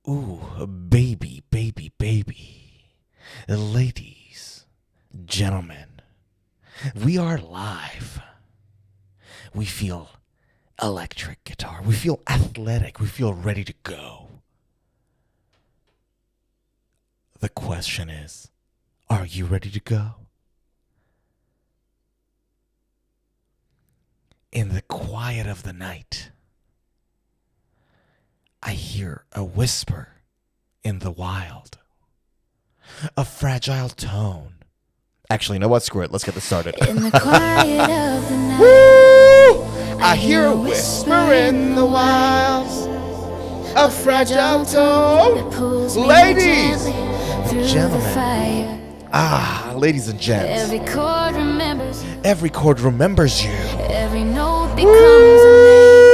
Ooh, baby, baby, baby. Ladies, gentlemen, we are live. We feel electric guitar. We feel athletic. We feel ready to go. The question is, are you ready to go? In the quiet of the night, I hear a whisper in the wild, a fragile tone. Actually, you know what? Screw it. Let's get this started. In the quiet of the night, Woo! I hear a whisper in the wild, a fragile tone. Ladies, gentlemen. Ladies and gents. Every chord remembers you. Every note becomes a name.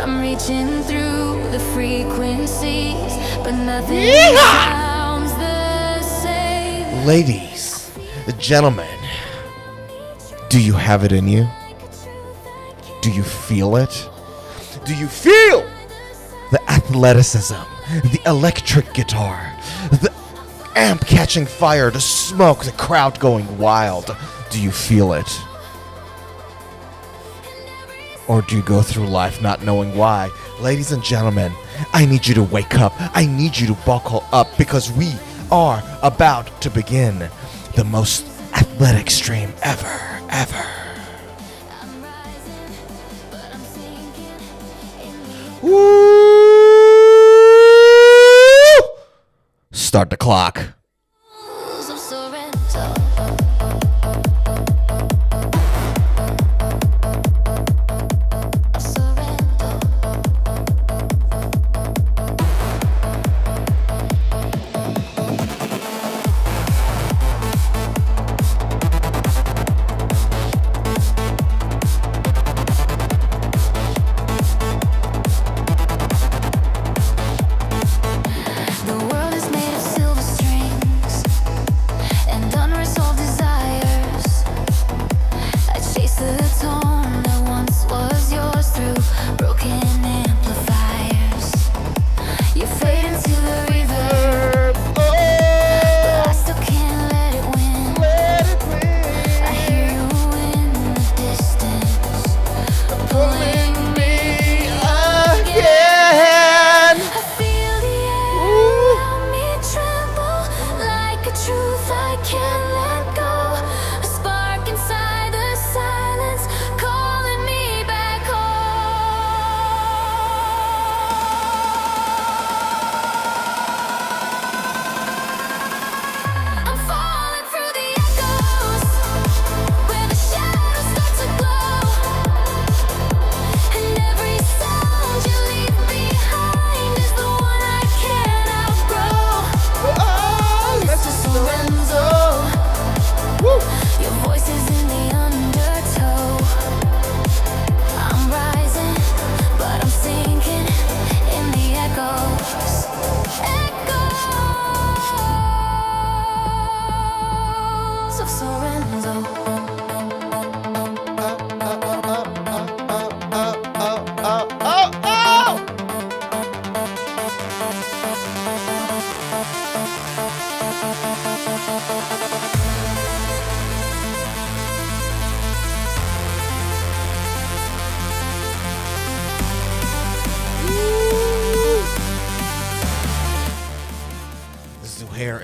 I'm reaching through the frequencies, but nothing sounds the same. Ladies, gentlemen, do you have it in you? Do you feel it? Do you feel the athleticism, the electric guitar, the amp catching fire, the smoke, the crowd going wild? Do you feel it? Or do you go through life not knowing why? Ladies and gentlemen, I need you to wake up. I need you to buckle up because we are about to begin the most athletic stream ever. Woo! Start the clock.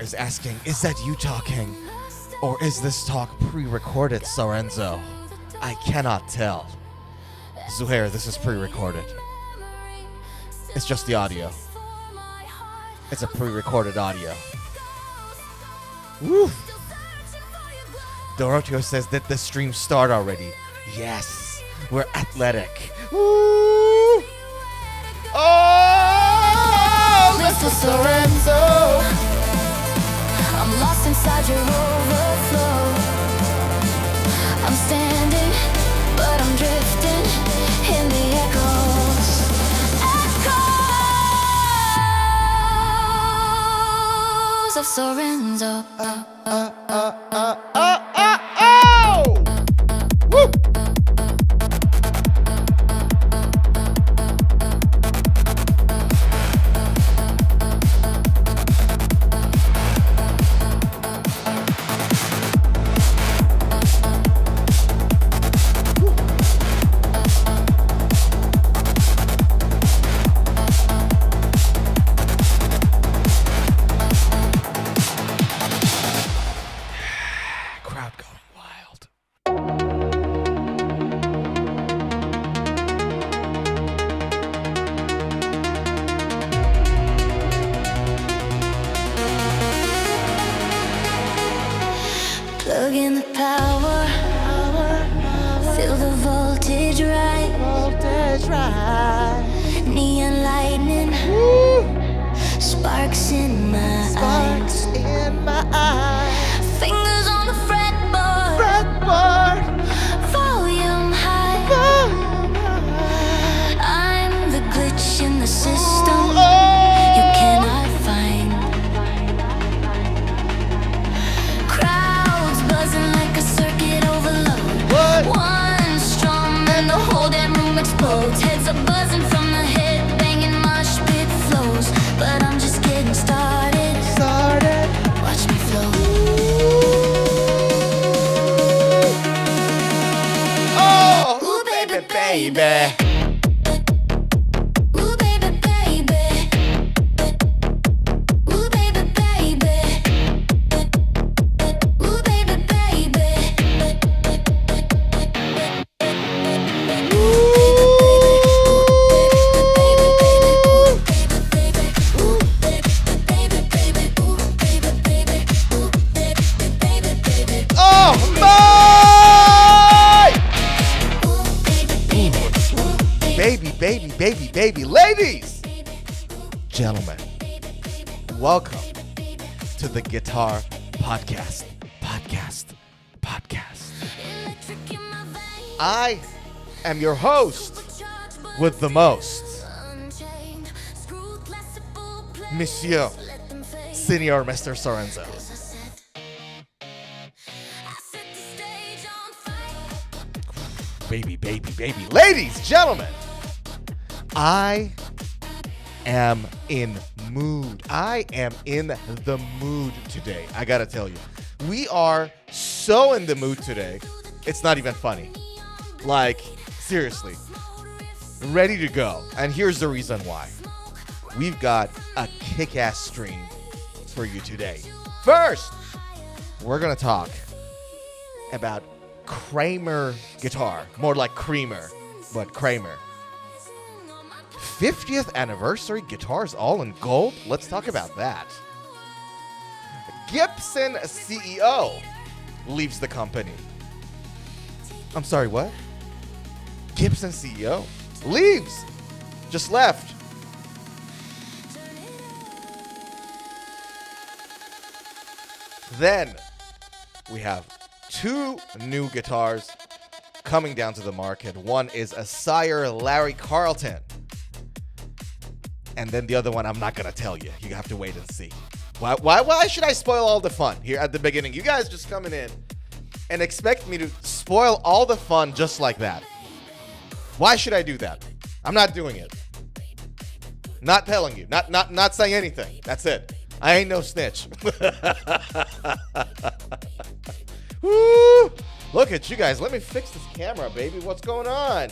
Is asking, is that you talking? Or is this talk pre-recorded, Sorenzo? I cannot tell. Zuhair, this is pre-recorded. It's just the audio. It's a pre-recorded audio. Woo! Doroteo says, did the stream start already? Yes, we're athletic. Woo! Oh, Mr. Sorenzo! I'm lost inside your overflow. I'm standing, but I'm drifting in the echoes. Echoes of Sorenzo. Woo! gentlemen, welcome to the Guitar Podcast. I am your host with the most, Monsieur Senior Mr. Sorenzo. Baby. Ladies, gentlemen, I am in mood. I am in the mood today. I gotta tell you, we are so in the mood today. It's not even funny. Like, seriously, ready to go. And here's the reason why. We've got a kick-ass stream for you today. First, we're gonna talk about Kramer guitar. More like Creamer, but Kramer. 50th anniversary guitars all in gold? Let's talk about that. Gibson CEO leaves the company. I'm sorry, what? Gibson CEO leaves. Just left. Then we have two new guitars coming down to the market. One is a Sire Larry Carlton. And then the other one, I'm not going to tell you. You have to wait and see. Why should I spoil all the fun here at the beginning? You guys just coming in and expect me to spoil all the fun just like that. Why should I do that? I'm not doing it. Not telling you. Not saying anything. That's it. I ain't no snitch. Woo! Look at you guys. Let me fix this camera, baby. What's going on?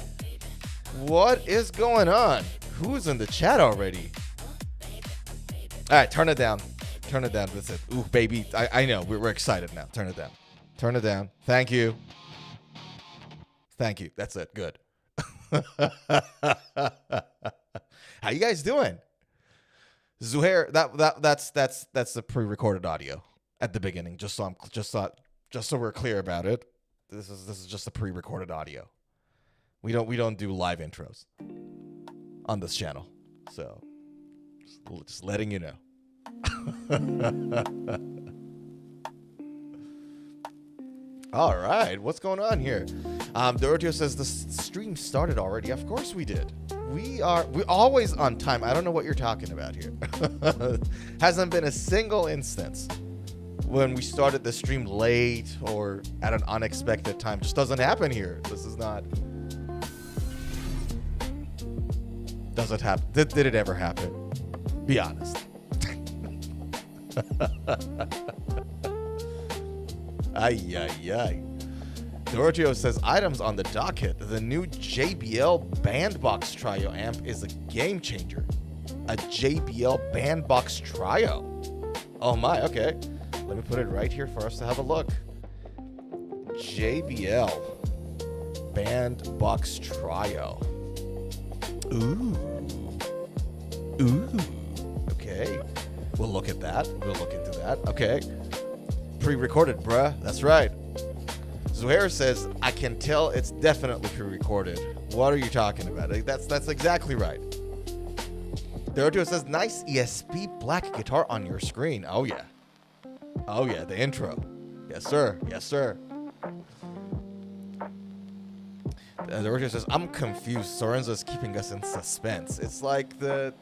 What is going on? Who's in the chat already? All right, turn it down. Turn it down. That's it. Ooh, baby. I know. We're excited now. Turn it down. Turn it down. Thank you. Thank you. That's it. Good. How you guys doing? Zuhair, that's the pre-recorded audio at the beginning. Just so we're clear about it. This is just a pre-recorded audio. We don't do live intros on this channel. So just letting you know. All right, what's going on here? Doroteo says the stream started already. Of course we did. We're always on time. I don't know what you're talking about here. Hasn't been a single instance when we started the stream late or at an unexpected time. Just doesn't happen here. This is not. Does it happen? Did it ever happen? Be honest. Ay. Doroteo says, items on the docket. The new JBL Bandbox Trio amp is a game changer. A JBL Bandbox Trio. Oh my, okay. Let me put it right here for us to have a look. JBL Bandbox Trio. Ooh. Okay. We'll look at that. We'll look into that. Okay. Pre-recorded, bruh. That's right. Zuhair says, I can tell it's definitely pre-recorded. What are you talking about? That's exactly right. Doroteo says, nice ESP black guitar on your screen. Oh, yeah. Oh, yeah. The intro. Yes, sir. Yes, sir. Doroteo says, I'm confused. Sorenzo is keeping us in suspense. It's like the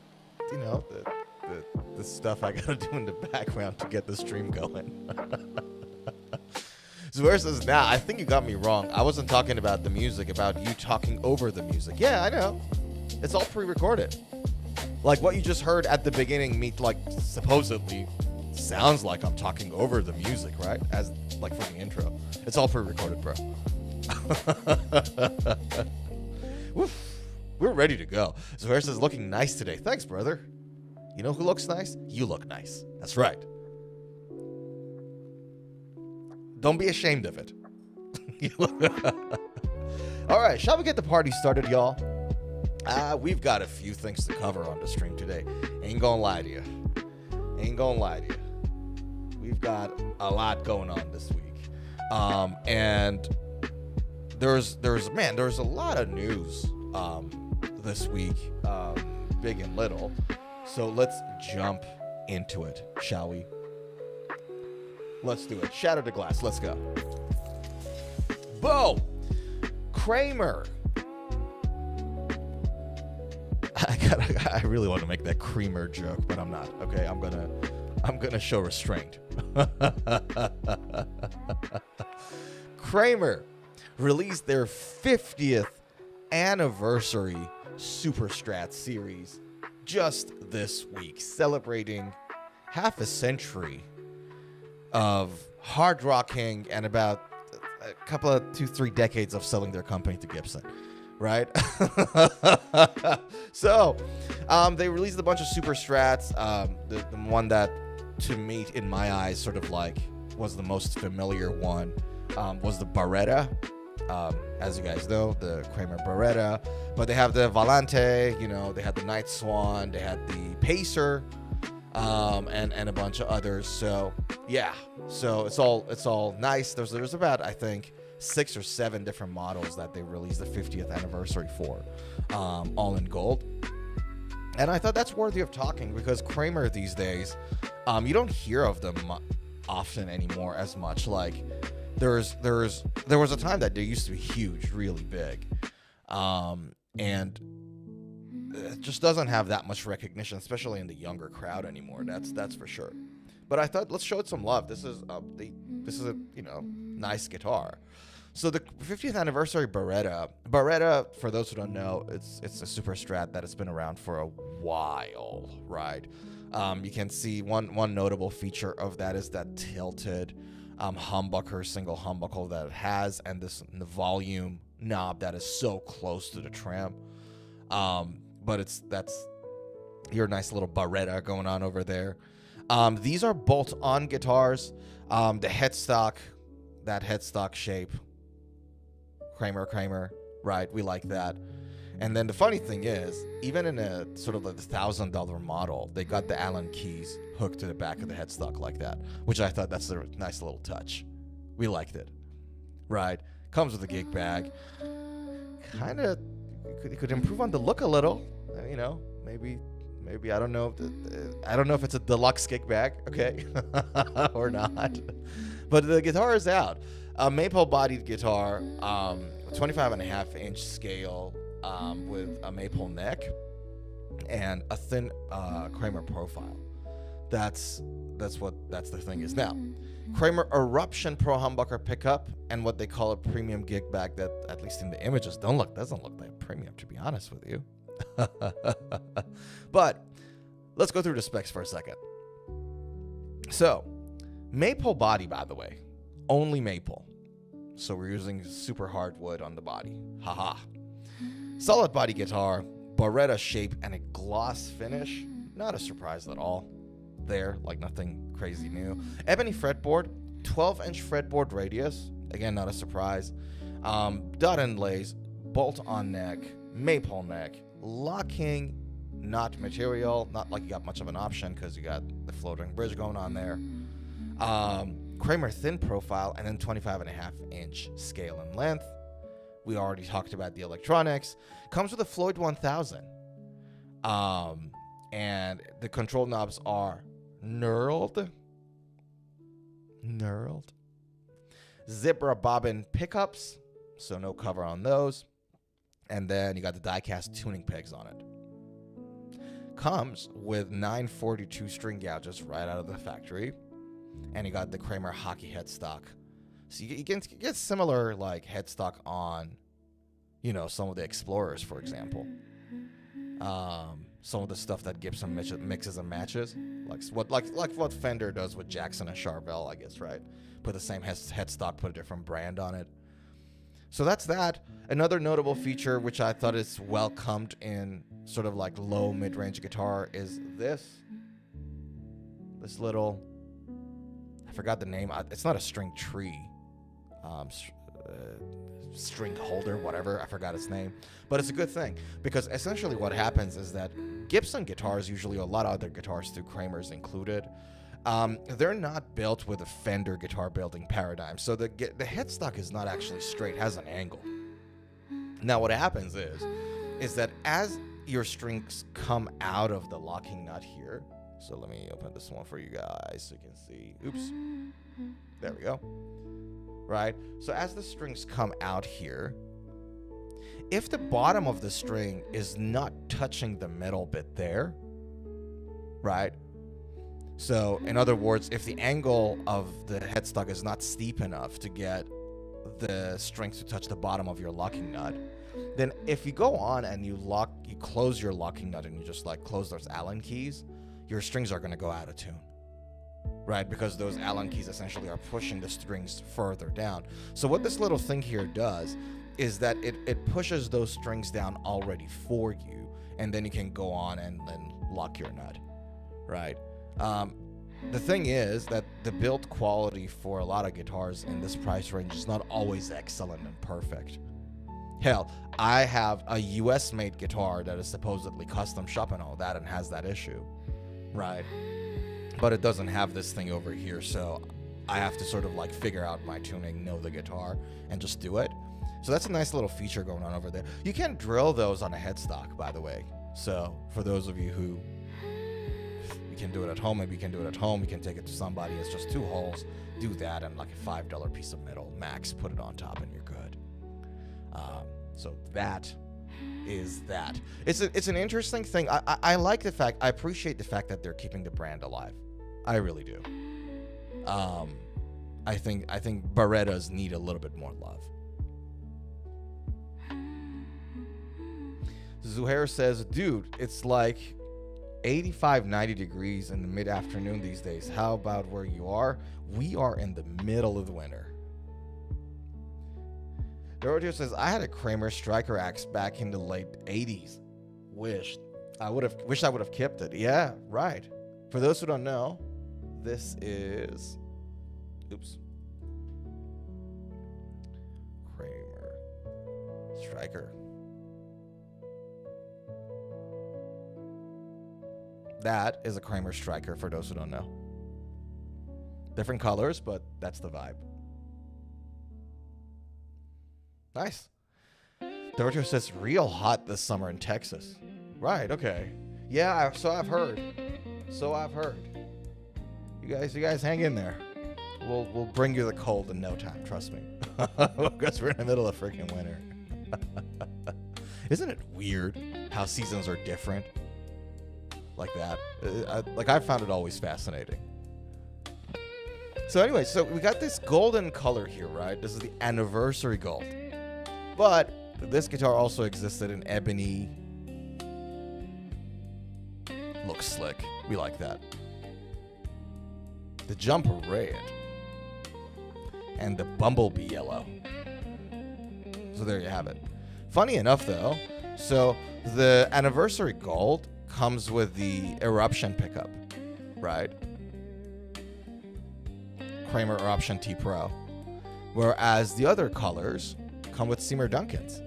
stuff I gotta do in the background to get the stream going. Zuhair says, nah, I think you got me wrong. I wasn't talking about the music, about you talking over the music. Yeah, I know. It's all pre-recorded. Like what you just heard at the beginning, supposedly sounds like I'm talking over the music, right? As like for the intro. It's all pre-recorded, bro. Woof. We're ready to go. Zuhair says, looking nice today. Thanks, brother. You know who looks nice? You look nice. That's right. Don't be ashamed of it. All right, shall we get the party started, y'all? We've got a few things to cover on the stream today. Ain't gonna lie to you. We've got a lot going on this week. And there's a lot of news this week, big and little. So let's jump into it, shall we? Let's do it. Shatter the glass. Let's go. Bo! Kramer. I really want to make that Kramer joke, but I'm not. Okay, I'm gonna show restraint. Kramer released their 50th anniversary Super Strat series just this week, celebrating half a century of hard rocking and about a couple of 2-3 decades of selling their company to Gibson, right? So they released a bunch of Super Strats. The one that, to me, in my eyes, sort of like was the most familiar one was the Barretta. As you guys know, the Kramer Barretta. But they have the Volante, they had the Night Swan, they had the Pacer, and a bunch of others. So yeah, so it's all nice. There's about, I think, 6 or 7 different models that they released the 50th anniversary for, all in gold. And I thought that's worthy of talking because Kramer these days, you don't hear of them often anymore as much. Like there was a time that they used to be huge, really big, and it just doesn't have that much recognition, especially in the younger crowd anymore. That's for sure. But I thought, let's show it some love. This is a nice guitar. So the 50th anniversary Barretta, for those who don't know, it's a Super Strat that has been around for a while, right? You can see one notable feature of that is that tilted humbucker, single humbucker that it has, and the volume knob that is so close to the trim. But that's your nice little Barretta going on over there. These are bolt-on guitars. The headstock, that headstock shape, Kramer, right? We like that. And then the funny thing is, even in a sort of a $1,000 model, they got the Allen keys hooked to the back of the headstock like that, which I thought that's a nice little touch. We liked it, right? Comes with a gig bag. Kind of could improve on the look a little, maybe I don't know. I don't know if it's a deluxe kick bag, okay, or not. But the guitar is out. A maple-bodied guitar, 25.5-inch scale, with a maple neck and a thin Kramer profile. That's the thing is now. Kramer Eruption Pro Humbucker pickup and what they call a premium gig bag that, at least in the images, doesn't look that premium, to be honest with you. But let's go through the specs for a second. So, maple body, by the way, only maple. So we're using super hardwood on the body. Haha. Solid body guitar, Barretta shape, and a gloss finish. Not a surprise at all. There, like nothing crazy new. Ebony fretboard, 12-inch fretboard radius. Again, not a surprise. Dot inlays, bolt-on neck, maple neck, locking knot material. Not like you got much of an option because you got the floating bridge going on there. Kramer thin profile, and then 25.5-inch scale and length. We already talked about the electronics. Comes with a Floyd 1000. And the control knobs are knurled. Zebra bobbin pickups, so no cover on those. And then you got the die-cast tuning pegs on it. Comes with 942 string gouges right out of the factory. And you got the Kramer hockey headstock. So you can get similar like headstock on, some of the Explorers, for example. Some of the stuff that Gibson mixes and matches, like what Fender does with Jackson and Charvel, I guess, right? Put the same headstock, put a different brand on it. So that's that. Another notable feature, which I thought is welcomed in sort of like low mid-range guitar, is this little, I forgot the name. It's not a string tree. String holder, whatever. I forgot its name. But it's a good thing because essentially what happens is that Gibson guitars, usually a lot of other guitars through Kramer's included, they're not built with a Fender guitar building paradigm. So the headstock is not actually straight, it has an angle. Now what happens is that as your strings come out of the locking nut here. So let me open this one for you guys so you can see. Oops. There we go. Right? So as the strings come out here, if the bottom of the string is not touching the middle bit there, right? So in other words, if the angle of the headstock is not steep enough to get the strings to touch the bottom of your locking nut, then if you go on and you close your locking nut and you just like close those Allen keys, your strings are going to go out of tune, right? Because those Allen keys essentially are pushing the strings further down. So what this little thing here does is that it pushes those strings down already for you, and then you can go on and then lock your nut, right? The thing is that the build quality for a lot of guitars in this price range is not always excellent and perfect. Hell, I have a US-made guitar that is supposedly custom shop and all that and has that issue, right? But it doesn't have this thing over here, so I have to sort of like figure out my tuning, know the guitar, and just do it. So that's a nice little feature going on over there. You can drill those on a headstock, by the way. So for those of you who you can do it at home, maybe you can do it at home, you can take it to somebody, it's just 2 holes, do that, and like a $5 piece of metal max, put it on top and you're good. So that is that. It's an interesting thing. I like the fact, I appreciate the fact that they're keeping the brand alive. I really do. I think Barrettas need a little bit more love. Zuhair says, dude, it's like 85, 90 degrees in the mid-afternoon these days. How about where you are? We are in the middle of the winter. Dorothy says, I had a Kramer Striker axe back in the late 80s. Wish I would have kept it. Yeah, right. For those who don't know, this is, Kramer Striker. That is a Kramer Striker, for those who don't know. Different colors, but that's the vibe. Nice. Dorothy says, real hot this summer in Texas. Right, okay. Yeah, so I've heard. You guys hang in there. We'll bring you the cold in no time, trust me. Because we're in the middle of freaking winter. Isn't it weird how seasons are different? Like that. I found it always fascinating. So anyway, so we got this golden color here, right? This is the anniversary gold. But this guitar also existed in ebony. Looks slick. We like that. The jumper red. And the bumblebee yellow. So there you have it. Funny enough though, so the anniversary gold comes with the Eruption pickup, right? Kramer Eruption T Pro. Whereas the other colors come with Seymour Duncans.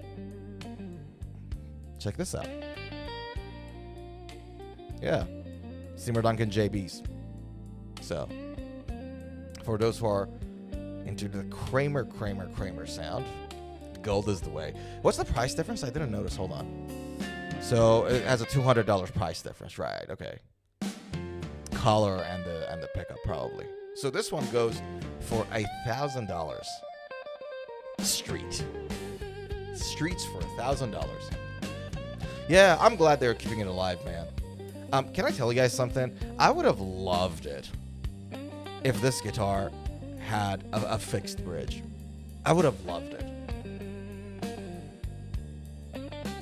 Check this out. Yeah, Seymour Duncan JBs. So, for those who are into the Kramer sound, gold is the way. What's the price difference? I didn't notice. Hold on. So it has a $200 price difference, right? Okay. Color and the pickup probably. So this one goes for $1,000. Streets for $1,000. Yeah, I'm glad they're keeping it alive, man. Can I tell you guys something? I would have loved it if this guitar had a fixed bridge. I would have loved it.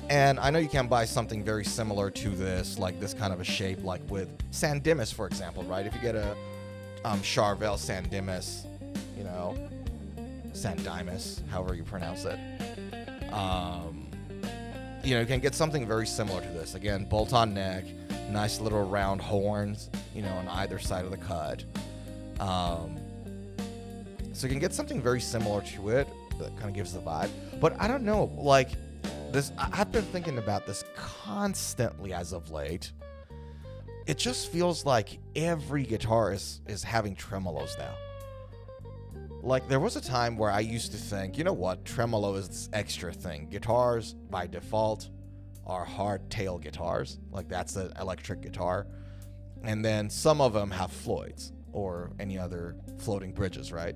And I know you can buy something very similar to this, like this kind of a shape, like with San Dimas, for example, right? If you get a Charvel San Dimas, you know, San Dimas, however you pronounce it, you know, you can get something very similar to this. Again, bolt-on neck, nice little round horns, you know, on either side of the cut. So you can get something very similar to it that kind of gives the vibe. But I don't know, like, this, I've been thinking about this constantly as of late. It just feels like every guitar is having tremolos now. Like, there was a time where I used to think, you know what, tremolo is this extra thing. Guitars, by default, are hardtail guitars, like that's an electric guitar, and then some of them have Floyds or any other floating bridges, right?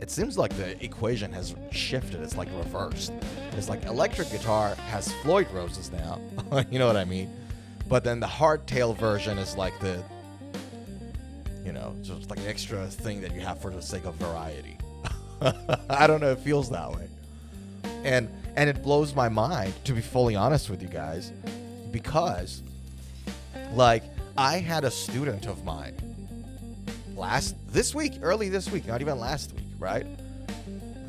It seems like the equation has shifted. It's like reversed. It's like electric guitar has Floyd roses now. You know what I mean? But then the hardtail version is like the, you know, just like an extra thing that you have for the sake of variety. I don't know. It feels that way. And it blows my mind, to be fully honest with you guys, because like I had a student of mine early this week, not even last week, right?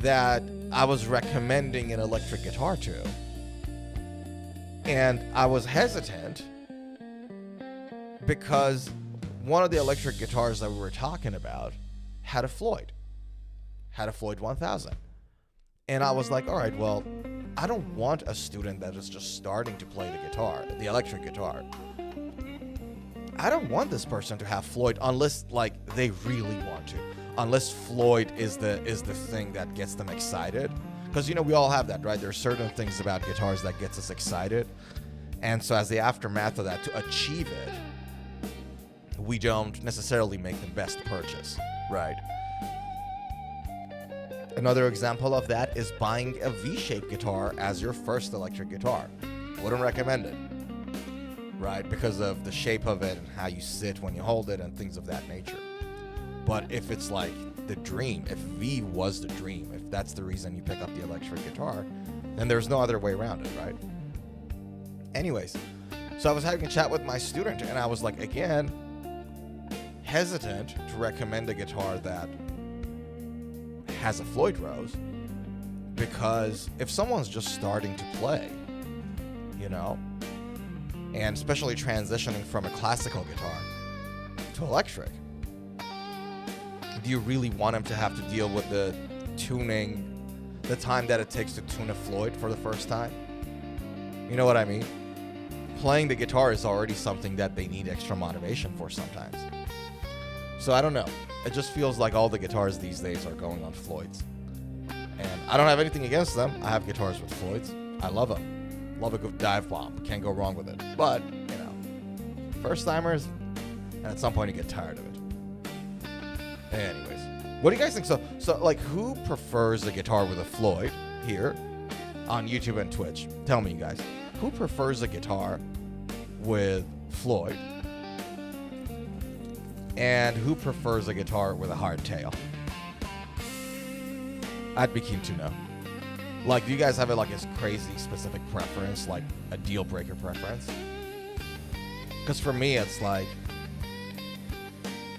That I was recommending an electric guitar to. And I was hesitant because one of the electric guitars that we were talking about had a Floyd 1000. And I was like, all right, well, I don't want a student that is just starting to play the electric guitar. I don't want this person to have Floyd unless like they really want to. Unless Floyd is the thing that gets them excited. Because, you know, we all have that, right? There are certain things about guitars that gets us excited. And so as the aftermath of that, to achieve it, we don't necessarily make the best purchase, right? Another example of that is buying a V-shaped guitar as your first electric guitar. Wouldn't recommend it, right? Because of the shape of it and how you sit when you hold it and things of that nature. But if it's like the dream, if V was the dream, if that's the reason you pick up the electric guitar, then there's no other way around it, right? Anyways, so I was having a chat with my student and I was like, again, hesitant to recommend a guitar that has a Floyd Rose, because if someone's just starting to play, you know, and especially transitioning from a classical guitar to electric, do you really want him to have to deal with the time that it takes to tune a Floyd for the first time? You know what I mean? Playing the guitar is already something that they need extra motivation for sometimes. So I don't know. It just feels like all the guitars these days are going on Floyds. And I don't have anything against them. I have guitars with Floyds. I love them. Love a good dive bomb. Can't go wrong with it. But, you know, first timers, and at some point you get tired of it. Anyways, what do you guys think? So like, who prefers a guitar with a Floyd here on YouTube and Twitch? Tell me, you guys. Who prefers a guitar with Floyd? And who prefers a guitar with a hardtail? I'd be keen to know. Like, do you guys have a crazy specific preference, like a deal breaker preference? Because for me, it's like,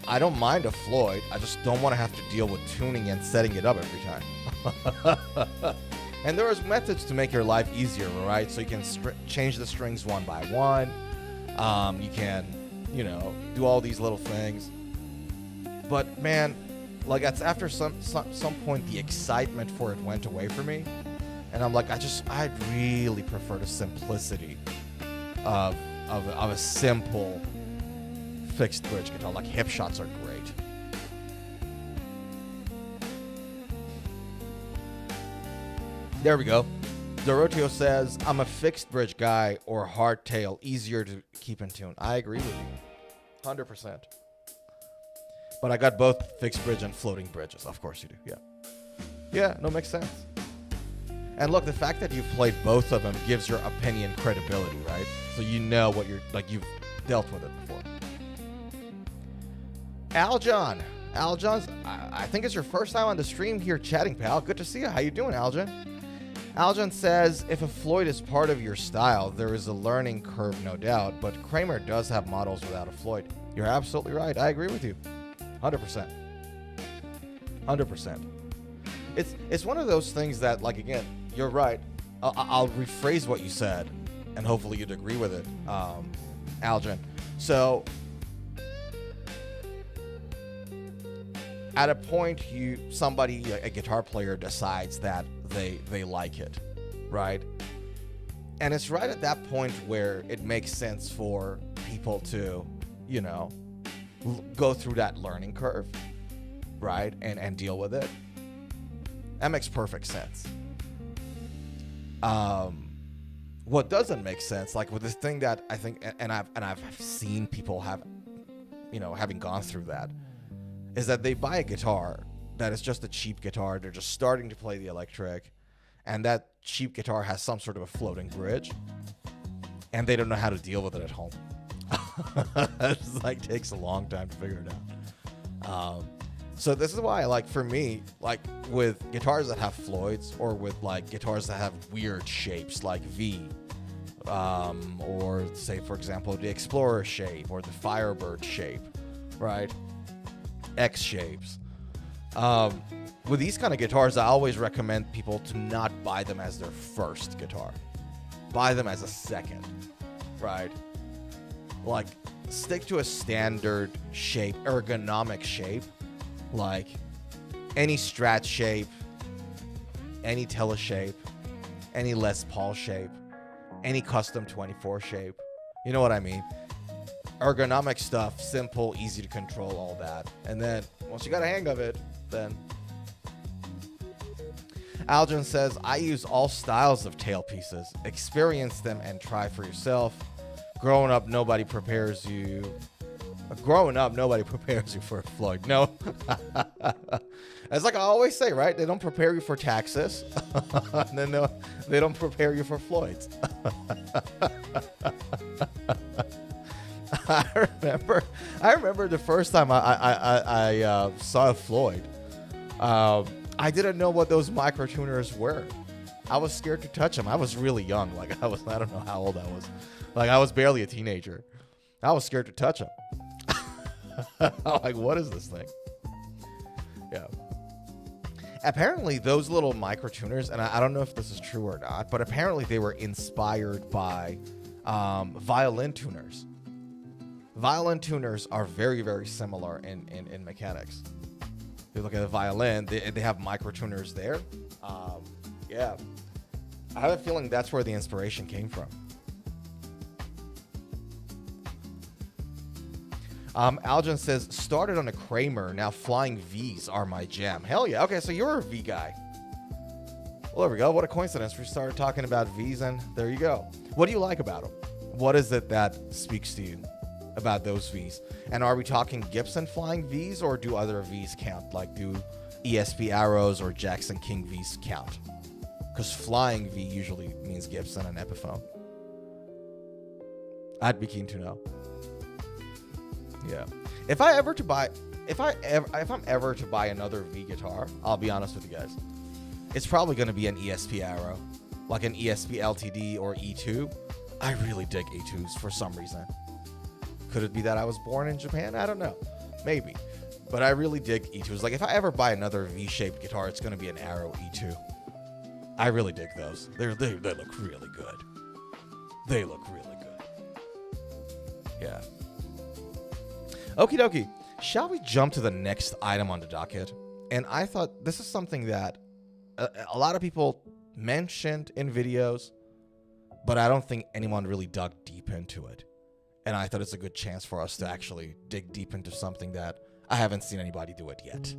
I don't mind a Floyd. I just don't want to have to deal with tuning and setting it up every time. And there's methods to make your life easier, right? So you can change the strings one by one. You can, you know, do all these little things. But man, like, that's after some point the excitement for it went away from me, and I'm like, I'd really prefer the simplicity of a simple fixed bridge guitar. Like, hip shots are great. There we go. Doroteo says, I'm a fixed bridge guy or hardtail, easier to keep in tune. I agree with you. 100%. But I got both fixed bridge and floating bridges. Of course you do, yeah. Yeah, no, makes sense. And look, the fact that you've played both of them gives your opinion credibility, right? So you know what you've dealt with it before. Aljon, I think it's your first time on the stream here chatting, pal. Good to see you. How you doing, Aljon? Aljon says, if a Floyd is part of your style, there is a learning curve, no doubt, but Kramer does have models without a Floyd. You're absolutely right. I agree with you. 100%. 100%. It's one of those things that, like, again, you're right. I'll rephrase what you said, and hopefully you'd agree with it, Aljon. So, at a point, a guitar player decides that they like it, right? And it's right at that point where it makes sense for people to, you know, go through that learning curve, right? And deal with it. That makes perfect sense. What doesn't make sense, like with this thing that I think, and I've seen people have, having gone through that, is that they buy a guitar that is just a cheap guitar. They're just starting to play the electric, and that cheap guitar has some sort of a floating bridge, and they don't know how to deal with it at home. It's like takes a long time to figure it out. So this is why, like, for me, like with guitars that have Floyds, or with like guitars that have weird shapes like V, or say for example the Explorer shape or the Firebird shape, right? X shapes. With these kind of guitars, I always recommend people to not buy them as their first guitar. Buy them as a second, right? Like, stick to a standard shape, ergonomic shape, like any Strat shape, any Tele shape, any Les Paul shape, any custom 24 shape. You know what I mean? Ergonomic stuff, simple, easy to control, all that. And then once you got a hang of it, then Aljan says, I use all styles of tailpieces. Experience them and try for yourself. Growing up, nobody prepares you for a Floyd. No. It's like I always say, right? They don't prepare you for taxes. And then they don't prepare you for Floyds. I remember the first time I saw a Floyd. I didn't know what those microtuners were. I was scared to touch them. I was really young. Like I don't know how old I was. Like I was barely a teenager. I was scared to touch them. I'm like, what is this thing? Yeah. Apparently those little microtuners, and I don't know if this is true or not, but apparently they were inspired by violin tuners. Violin tuners are very, very similar in mechanics. If you look at the violin, they have microtuners there. Yeah. I have a feeling that's where the inspiration came from. Aljan says, started on a Kramer, now flying V's are my jam. Hell yeah. Okay, so you're a V guy. Well, there we go. What a coincidence. We started talking about V's, and there you go. What do you like about them? What is it that speaks to you about those V's? And are we talking Gibson flying V's, or do other V's count? Like, do ESP Arrows or Jackson King V's count? Because flying V usually means Gibson and Epiphone. I'd be keen to know. Yeah. If I'm ever to buy another V guitar, I'll be honest with you guys, it's probably going to be an ESP Arrow, like an ESP LTD or E2. I really dig E2s for some reason. Could it be that I was born in Japan? I don't know. Maybe. But I really dig E2s. Like if I ever buy another V-shaped guitar, it's going to be an Arrow E2. I really dig those. They look really good. They look really good. Yeah. Okie dokie. Shall we jump to the next item on the docket? And I thought this is something that a lot of people mentioned in videos, but I don't think anyone really dug deep into it. And I thought it's a good chance for us to actually dig deep into something that I haven't seen anybody do it yet.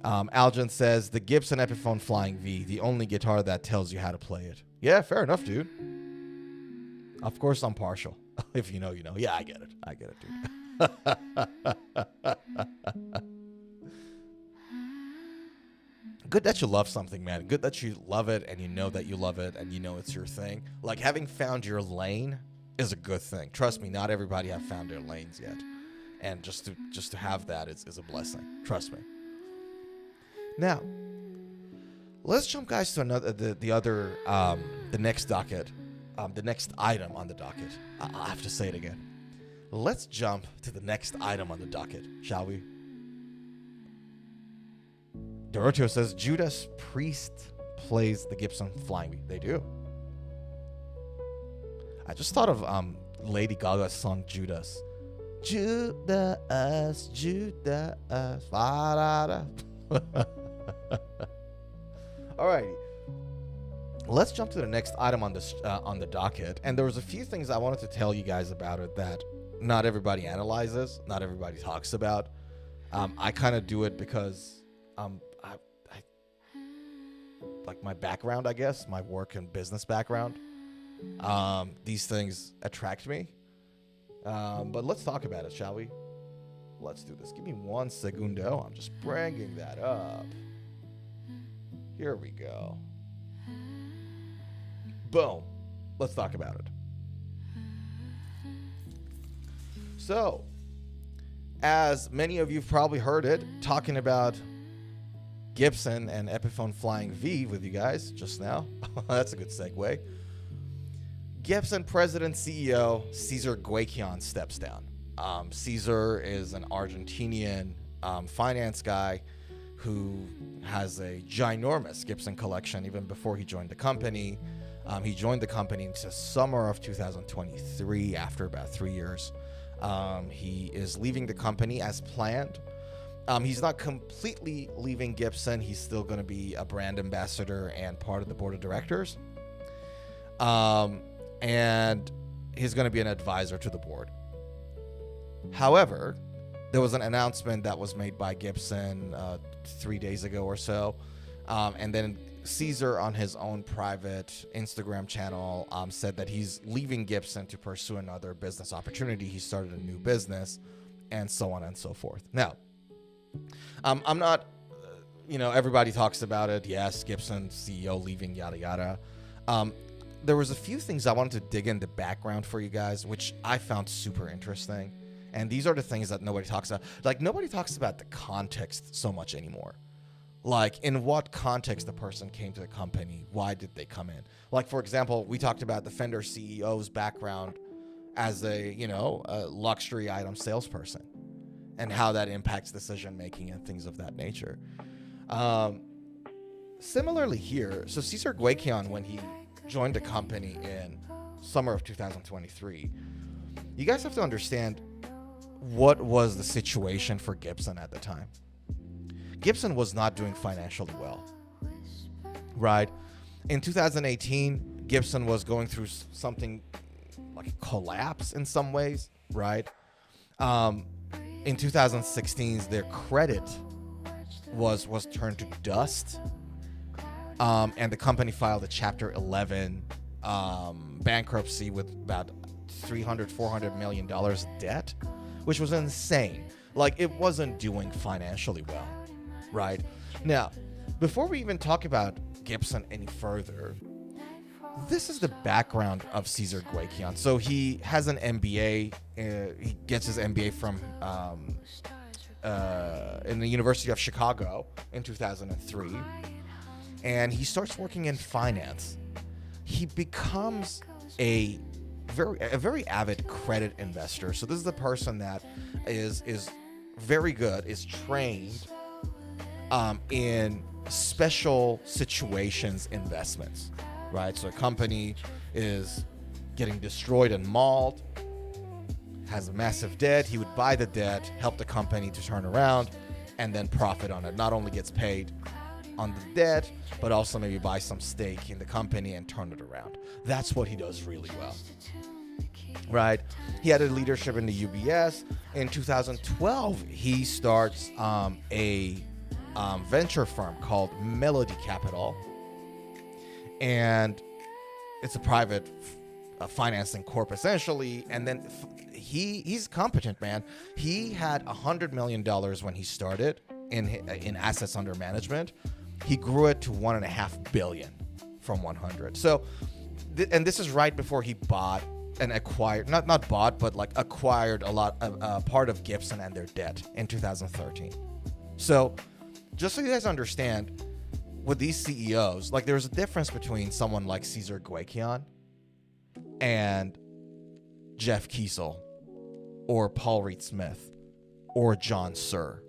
Aljan says, the Gibson Epiphone Flying V, the only guitar that tells you how to play it. Yeah, fair enough, dude. Of course I'm partial. If you know, you know. Yeah, I get it. I get it, dude. Good that you love something, man. Good that you love it and you know that you love it and you know it's your thing. Like, having found your lane is a good thing. Trust me, not everybody have found their lanes yet. And just to have that is a blessing. Trust me. Now, let's jump, guys, to the next docket. The next item on the docket. I have to say it again. Let's jump to the next item on the docket, shall we? Doroteo says, Judas Priest plays the Gibson Flying V. They do. I just thought of Lady Gaga's song, Judas. Judas, Judas. Alrighty. Let's jump to the next item on the docket. And there was a few things I wanted to tell you guys about it that not everybody analyzes, not everybody talks about. I kind of do it because I like my background, I guess, my work and business background. These things attract me. But let's talk about it, shall we? Let's do this. Give me 1 segundo. I'm just bringing that up. Here we go. Boom. Let's talk about it. So, as many of you've probably heard it, talking about Gibson and Epiphone Flying V with you guys just now. That's a good segue. Gibson President CEO Cesar Guequion steps down. Cesar is an Argentinian finance guy who has a ginormous Gibson collection even before he joined the company. He joined the company in the summer of 2023 after about 3 years. He is leaving the company as planned. He's not completely leaving Gibson. He's still going to be a brand ambassador and part of the board of directors. And he's going to be an advisor to the board. However, there was an announcement that was made by Gibson 3 days ago or so. And then Cesar on his own private Instagram channel said that he's leaving Gibson to pursue another business opportunity. He started a new business and so on and so forth. Now, I'm not, everybody talks about it. Yes, Gibson CEO leaving, yada, yada. There was a few things I wanted to dig into background for you guys, which I found super interesting. And these are the things that nobody talks about. Like, nobody talks about the context so much anymore. Like, in what context the person came to the company? Why did they come in? Like, for example, we talked about the Fender CEO's background as a luxury item salesperson and how that impacts decision-making and things of that nature. Similarly here, so Cesar Guequion, when he joined the company in summer of 2023, you guys have to understand what was the situation for Gibson at the time. Gibson was not doing financially well, right? In 2018, Gibson was going through something like a collapse in some ways, right? In 2016, their credit was turned to dust, and the company filed a Chapter 11 bankruptcy with about $400 million debt, which was insane. Like, it wasn't doing financially well, right? Now, before we even talk about Gibson any further, this is the background of Cesar Guequion. So he has an MBA. He gets his MBA from in the University of Chicago in 2003, and he starts working in finance. He becomes a very avid credit investor. So this is the person that is very good, is trained in special situations investments, right? So a company is getting destroyed and mauled, has a massive debt. He would buy the debt, help the company to turn around, and then profit on it. Not only gets paid on the debt, but also maybe buy some stake in the company and turn it around. That's what he does really well, right? He had a leadership in the UBS. In 2012, he starts a venture firm called Melody Capital, and it's a private financing corp essentially. And then he's competent, man. He had $100 million when he started in assets under management. He grew it to $1.5 billion from 100. So, and this is right before he bought and acquired, not bought, but like acquired a part of Gibson and their debt in 2013. So, just so you guys understand, with these CEOs, like, there's a difference between someone like Cesar Guequion and Jeff Kiesel or Paul Reed Smith or John Suhr.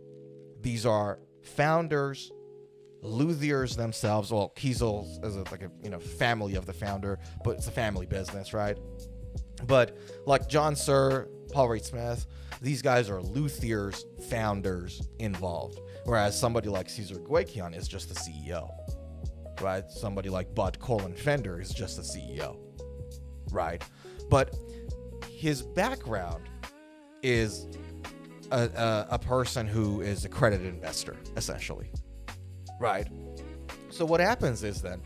These are founders, luthiers themselves. Well, Kiesel is like a family of the founder, but it's a family business, right? But like John Suhr, Paul Reed Smith, these guys are luthiers, founders involved. Whereas somebody like Cesar Guequion is just the CEO, right? Somebody like Bud Colin Fender is just the CEO, right? But his background is a person who is a accredited investor, essentially, right? So what happens is then,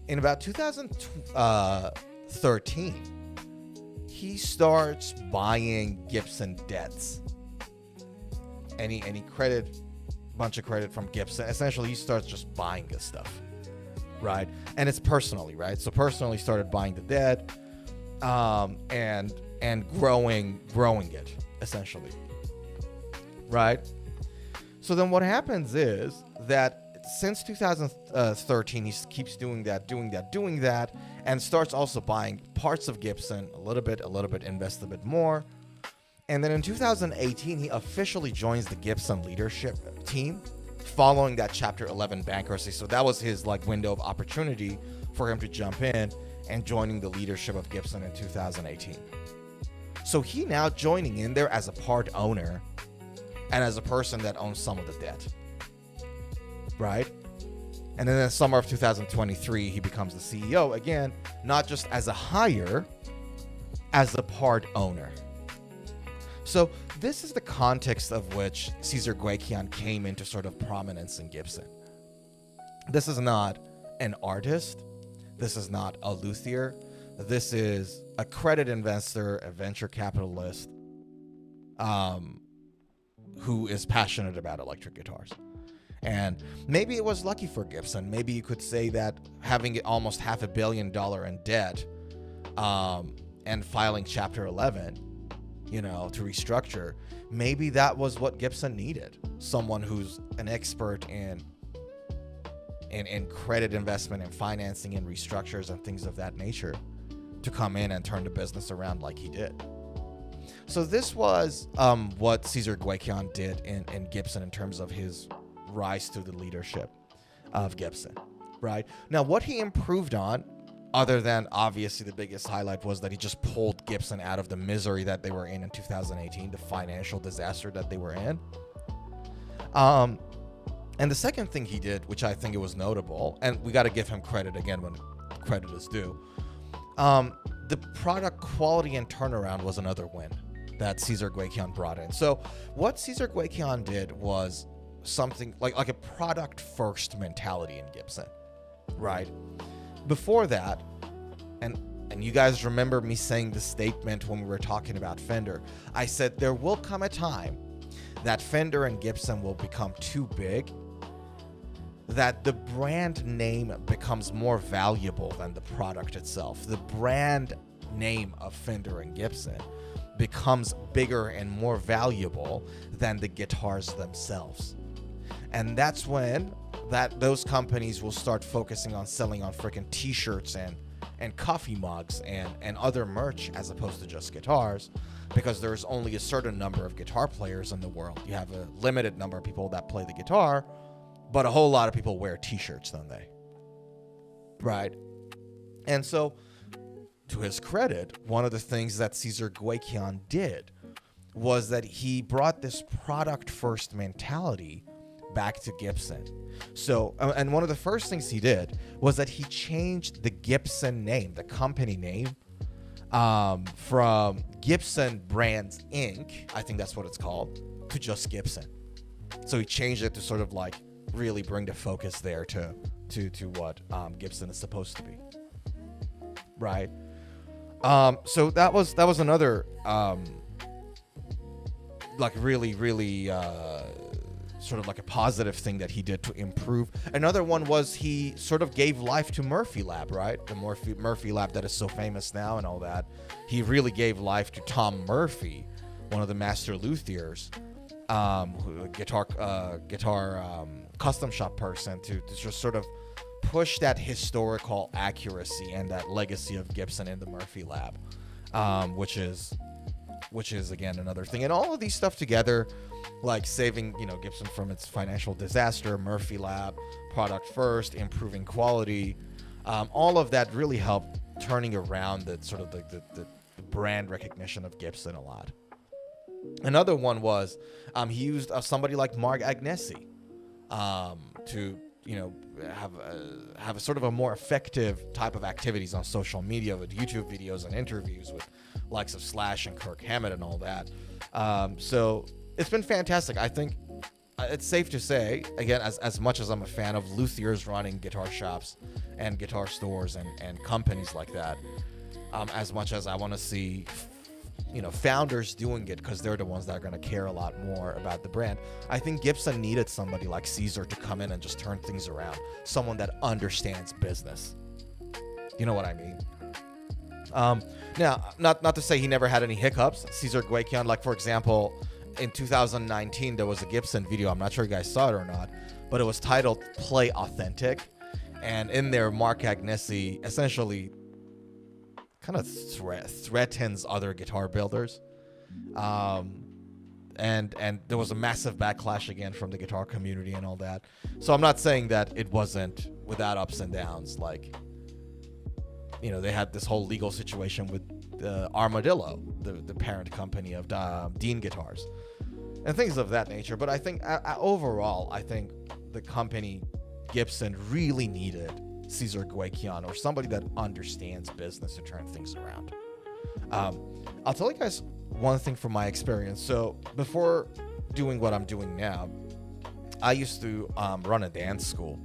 in about 2013, 13, he starts buying Gibson debts. Any credit, bunch of credit from Gibson. Essentially, he starts just buying this stuff, right? And it's personally, right? So personally started buying the debt, and growing it, essentially, right? So then what happens is that since 2013, he keeps doing that, and starts also buying parts of Gibson a little bit, invest a bit more. And then in 2018, he officially joins the Gibson leadership team following that Chapter 11 bankruptcy. So that was his like window of opportunity for him to jump in and joining the leadership of Gibson in 2018. So he now joining in there as a part owner and as a person that owns some of the debt, right? And then in the summer of 2023, he becomes the CEO again, not just as a hire, as a part owner. So this is the context of which Cesar Guequian came into sort of prominence in Gibson. This is not an artist. This is not a luthier. This is a credit investor, a venture capitalist, who is passionate about electric guitars. And maybe it was lucky for Gibson. Maybe you could say that having almost $500 million in debt, and filing Chapter 11, to restructure, maybe that was what Gibson needed. Someone who's an expert in credit investment and financing and restructures and things of that nature to come in and turn the business around like he did. So this was what Cesar Guequian did in Gibson in terms of his rise to the leadership of Gibson, right? Now, what he improved on, other than obviously the biggest highlight, was that he just pulled Gibson out of the misery that they were in 2018, the financial disaster that they were in. And the second thing he did, which I think it was notable, and we got to give him credit again when credit is due, the product quality and turnaround was another win that Cesar Guequian brought in. So what Cesar Guequian did was something like a product first mentality in Gibson, right? Before that, and you guys remember me saying this statement when we were talking about Fender, I said there will come a time that Fender and Gibson will become too big, that the brand name becomes more valuable than the product itself. The brand name of Fender and Gibson becomes bigger and more valuable than the guitars themselves. And that's when those companies will start focusing on selling on freaking t-shirts and coffee mugs and other merch as opposed to just guitars, because there's only a certain number of guitar players in the world. You have a limited number of people that play the guitar, but a whole lot of people wear t-shirts, don't they? Right? And so, to his credit, one of the things that Cesar Guequian did was that he brought this product first mentality back to Gibson. So, and one of the first things he did was that he changed the Gibson name, the company name, from Gibson Brands Inc., I think that's what it's called, to just Gibson. So he changed it to sort of like really bring the focus there to what Gibson is supposed to be, right? So that was another like really sort of like a positive thing that he did to improve. Another one was he sort of gave life to Murphy Lab, right? The Murphy Lab that is so famous now and all that. He really gave life to Tom Murphy, one of the master luthiers, guitar custom shop person, to just sort of push that historical accuracy and that legacy of Gibson in the Murphy Lab, which is again another thing. And all of these stuff together, like saving Gibson from its financial disaster, Murphy Lab, product first, improving quality, all of that really helped turning around the sort of the brand recognition of Gibson a lot. Another one was he used somebody like Mark Agnesi to have a sort of a more effective type of activities on social media with YouTube videos and interviews with likes of Slash and Kirk Hammett and all that. So it's been fantastic. I think it's safe to say, again, as much as I'm a fan of luthiers running guitar shops and guitar stores and companies like that, as much as I want to see, founders doing it, because they're the ones that are going to care a lot more about the brand. I think Gibson needed somebody like Caesar to come in and just turn things around. Someone that understands business. You know what I mean? Now, not to say he never had any hiccups. Caesar Guequian, like, for example, in 2019, there was a Gibson video. I'm not sure you guys saw it or not, but it was titled Play Authentic. And in there, Mark Agnesi essentially kind of threatens other guitar builders. And there was a massive backlash again from the guitar community and all that. So I'm not saying that it wasn't without ups and downs. Like, they had this whole legal situation with Armadillo, the parent company of Dean Guitars, and things of that nature. But I think overall, I think the company Gibson really needed Caesar Guequian, or somebody that understands business, to turn things around. I'll tell you guys one thing from my experience. So before doing what I'm doing now, I used to run a dance school.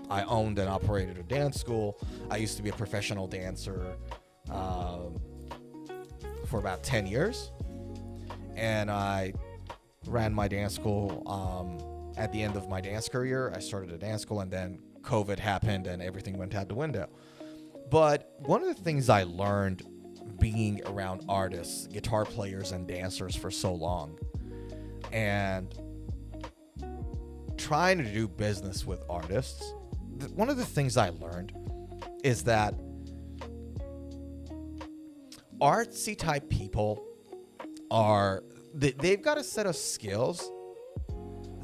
I owned and operated a dance school. I used to be a professional dancer for about 10 years. And I ran my dance school at the end of my dance career. I started a dance school, and then COVID happened and everything went out the window. But one of the things I learned being around artists, guitar players, and dancers for so long, and trying to do business with artists, one of the things I learned is that artsy type people they've got a set of skills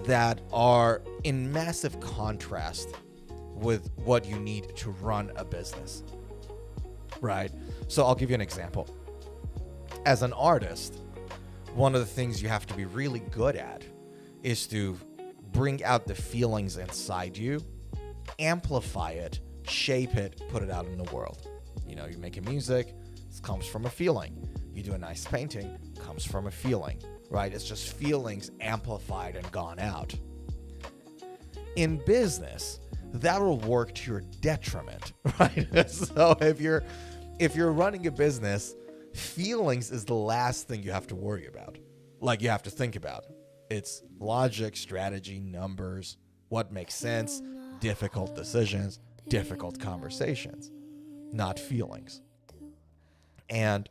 that are in massive contrast with what you need to run a business, right? So I'll give you an example. As an artist, one of the things you have to be really good at is to bring out the feelings inside you, amplify it, shape it, put it out in the world. You're making music, it comes from a feeling. You do a nice painting, comes from a feeling, right? It's just feelings amplified and gone out. In business, that will work to your detriment, right? So if you're running a business, feelings is the last thing you have to worry about. Like, you have to think about. It's logic, strategy, numbers, what makes sense, difficult decisions, difficult conversations, not feelings. And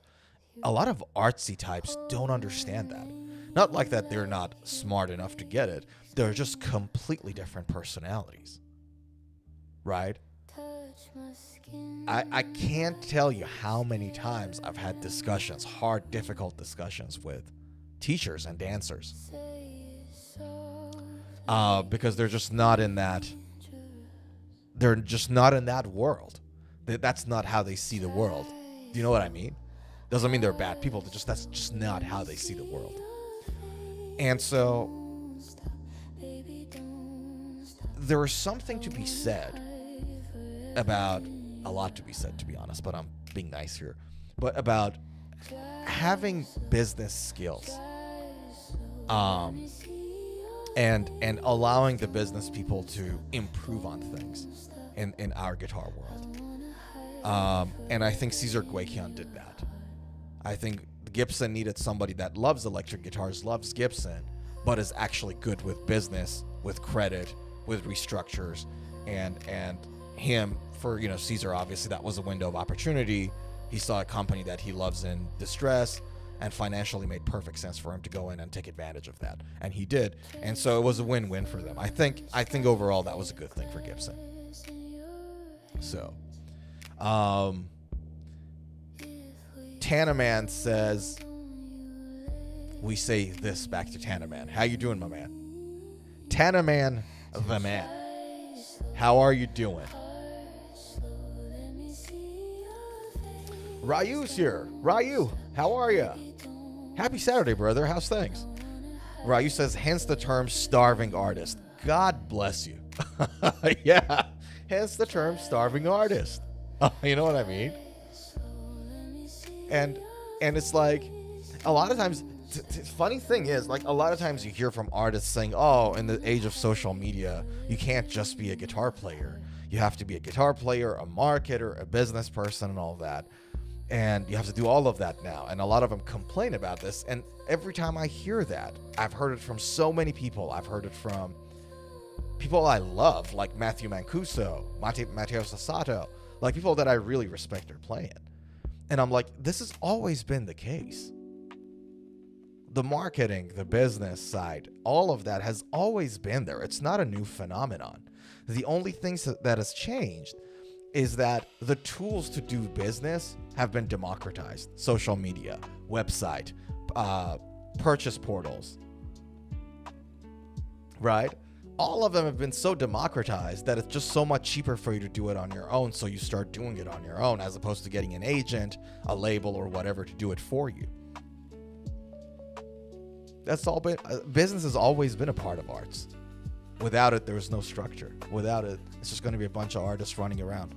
a lot of artsy types don't understand that. Not like that they're not smart enough to get it. They're just completely different personalities, right? I can't tell you how many times I've had discussions, hard, difficult discussions with teachers and dancers. Because they're just not in that. They're just not in that world. That's not how they see the world. Do you know what I mean? Doesn't mean they're bad people. That's just not how they see the world. And so there is something to be said about, a lot to be said, to be honest, but I'm being nice here, but about having business skills, and allowing the business people to improve on things in our guitar world. And I think Caesar Guequian did that. I think Gibson needed somebody that loves electric guitars, loves Gibson, but is actually good with business, with credit, with restructures, and him for, Caesar, obviously that was a window of opportunity. He saw a company that he loves in distress, and financially made perfect sense for him to go in and take advantage of that, and he did. And so it was a win-win for them. I think overall that was a good thing for Gibson. So, Tanaman says, we say this back to Tanaman. How you doing, my man? Tanaman, the man. How are you doing? Ryu's here. Ryu, how are you? Happy Saturday, brother. How's things? Ryu says, hence the term starving artist. God bless you. Yeah, hence the term starving artist. You know what I mean? And it's like, a lot of times, funny thing is, like, a lot of times you hear from artists saying, oh, in the age of social media, you can't just be a guitar player. You have to be a guitar player, a marketer, a business person, and all that. And you have to do all of that now. And a lot of them complain about this. And every time I hear that, I've heard it from so many people. I've heard it from people I love, like Matthew Mancuso, Matteo Sasato, like people that I really respect their playing. And I'm like, this has always been the case. The marketing, the business side, all of that has always been there. It's not a new phenomenon. The only thing that has changed is that the tools to do business have been democratized. Social media, website, purchase portals, right? All of them have been so democratized that it's just so much cheaper for you to do it on your own. So you start doing it on your own as opposed to getting an agent, a label, or whatever to do it for you. That's all been, business has always been a part of arts. Without it, there's no structure. Without it, it's just going to be a bunch of artists running around,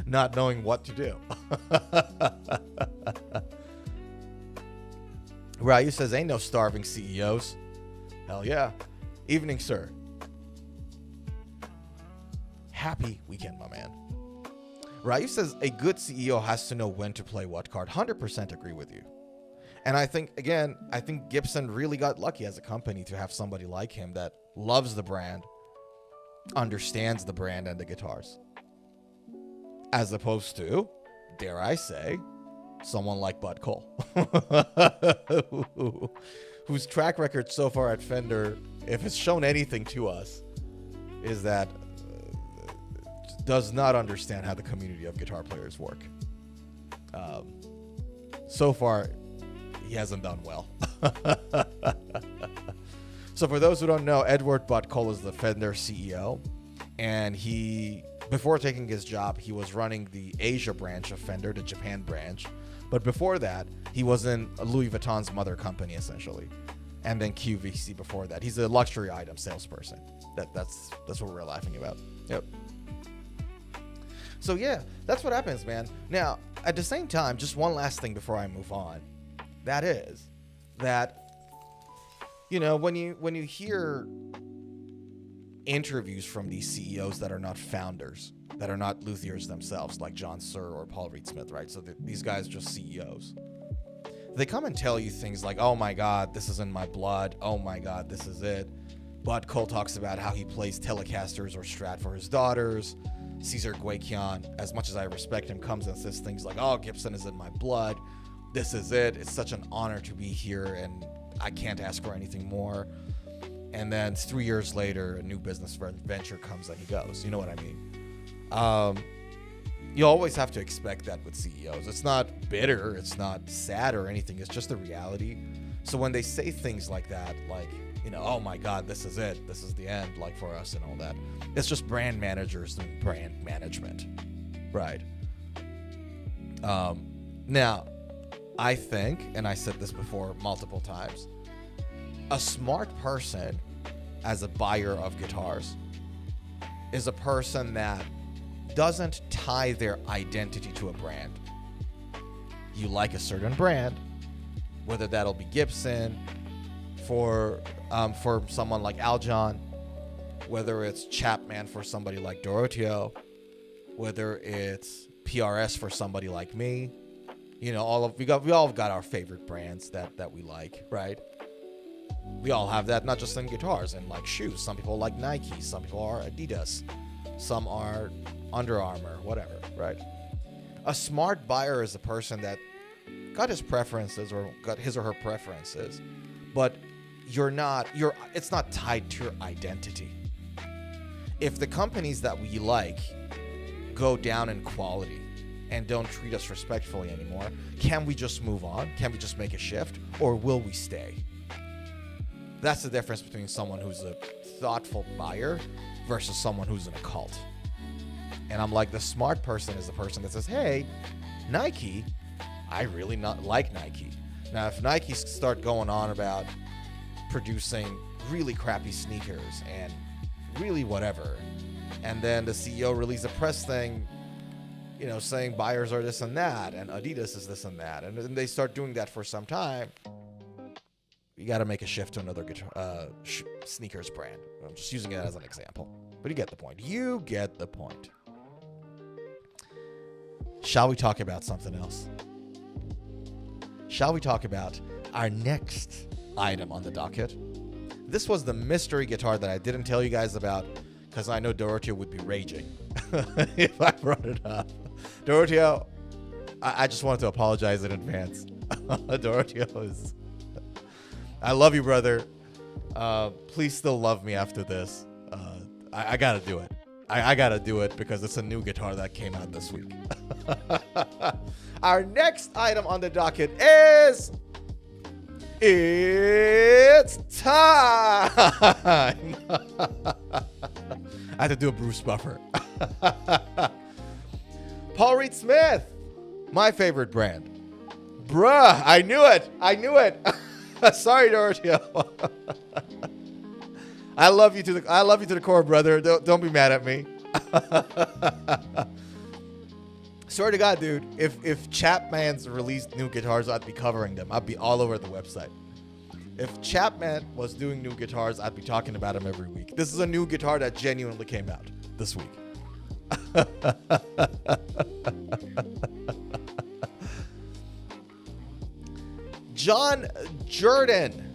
not knowing what to do. Ryu says, ain't no starving CEOs. Hell yeah. Evening, sir. Happy weekend, my man. Ryu says, a good CEO has to know when to play what card. 100% agree with you. And I think Gibson really got lucky as a company to have somebody like him that loves the brand, understands the brand and the guitars. As opposed to, dare I say, someone like Bud Cole. Whose track record so far at Fender, if it's shown anything to us, is that does not understand how the community of guitar players work. So far, he hasn't done well. So for those who don't know, Edward Bud Cole is the Fender CEO, and before taking his job, he was running the Asia branch of Fender, the Japan branch. But before that, he was in Louis Vuitton's mother company, essentially. And then QVC before that. He's a luxury item salesperson. That's what we're laughing about. Yep. So yeah, that's what happens, man. Now, at the same time, just one last thing before I move on. That is that, you know, when you hear interviews from these CEOs that are not founders, that are not luthiers themselves, like John Suhr or Paul Reed Smith, right? So these guys are just CEOs. They come and tell you things like, oh my God, this is in my blood. Oh my God, this is it. Bud Cole talks about how he plays Telecasters or Strat for his daughters. Cesar Guayquian, as much as I respect him, comes and says things like, oh, Gibson is in my blood. This is it. It's such an honor to be here, and I can't ask for anything more. And then 3 years later, a new business venture comes and he goes. You know what I mean? You always have to expect that with CEOs. It's not bitter. It's not sad or anything. It's just the reality. So when they say things like that, like, you know, oh my God, this is it. This is the end, like for us and all that. It's just brand managers doing brand management, right? Now, I think, and I said this before multiple times, a smart person as a buyer of guitars is a person that doesn't tie their identity to a brand. You like a certain brand, whether that'll be Gibson for someone like Aljon, whether it's Chapman for somebody like Doroteo, whether it's PRS for somebody like me. You know, we all have got our favorite brands that we like, right? We all have that, not just in guitars and like shoes. Some people like Nike, some people are Adidas, some are Under Armour, whatever, right? A smart buyer is a person that got his preferences or got his or her preferences, but it's not tied to your identity. If the companies that we like go down in quality and don't treat us respectfully anymore, can we just move on? Can we just make a shift? Or will we stay? That's the difference between someone who's a thoughtful buyer versus someone who's in a cult. And I'm like, the smart person is the person that says, hey, Nike, I really not like Nike. Now, if Nike start going on about producing really crappy sneakers and really whatever, and then the CEO release a press thing, you know, saying buyers are this and that, and Adidas is this and that, and then they start doing that for some time, you got to make a shift to another sneakers brand. I'm just using it as an example, but you get the point. You get the point. shall we talk about something else? Shall we talk about our next item on the docket? This was the mystery guitar that I didn't tell you guys about because I know Dorothea would be raging if I brought it up. Dorothea, I just wanted to apologize in advance. Dorothea is... I love you, brother. Please still love me after this. I gotta do it. I gotta do it because it's a new guitar that came out this week. Our next item on the docket is... It's time! I had to do a Bruce Buffer. Paul Reed Smith, my favorite brand. Bruh, I knew it. I knew it. Sorry, Dorothea. I love you to the core, brother. Don't be mad at me. Swear to God, dude, if Chapman's released new guitars, I'd be covering them. I'd be all over the website. If Chapman was doing new guitars, I'd be talking about them every week. This is a new guitar that genuinely came out this week. John Jordan.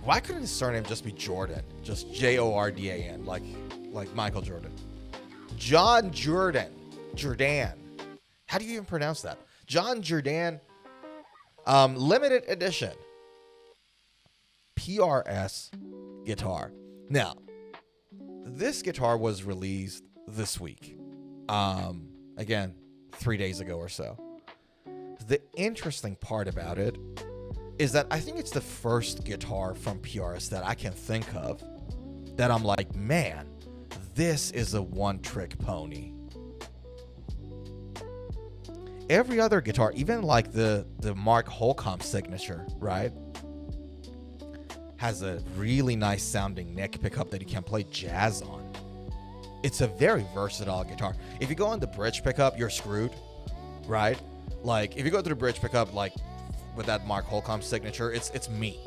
Why couldn't his surname just be Jordan? Just Jordan, like Michael Jordan. John Jordan. How do you even pronounce that? John Jordan. Limited edition. PRS guitar. Now, this guitar was released this week. Again, 3 days ago or so. The interesting part about it is that I think it's the first guitar from PRS that I can think of that I'm like, man, this is a one-trick pony. Every other guitar, even like the Mark Holcomb signature, right, has a really nice sounding neck pickup that you can play jazz on. It's a very versatile guitar. If you go on the bridge pickup, you're screwed, right? Like, if you go to the bridge pickup, like, with that Mark Holcomb signature, it's mean.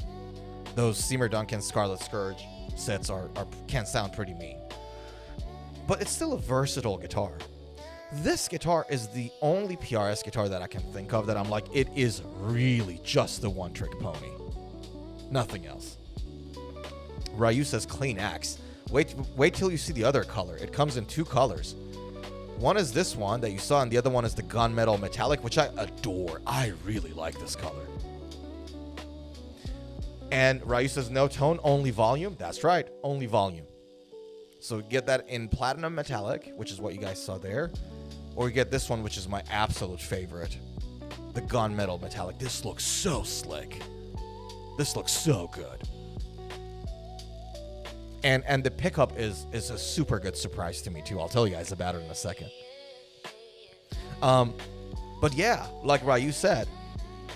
Those Seymour Duncan Scarlet Scourge sets can sound pretty mean. But it's still a versatile guitar. This guitar is the only PRS guitar that I can think of that I'm like, it is really just the one-trick pony. Nothing else. Ryu says clean axe. Wait till you see the other color. It comes in two colors. One is this one that you saw, and the other one is the gunmetal metallic, which I adore. I really like this color. And Ryu says no tone, only volume. That's right, only volume. So get that in platinum metallic, which is what you guys saw there. Or you get this one, which is my absolute favorite. The gunmetal metallic. This looks so slick. This looks so good. And the pickup is a super good surprise to me too. I'll tell you guys about it in a second. But yeah, like Ryu said,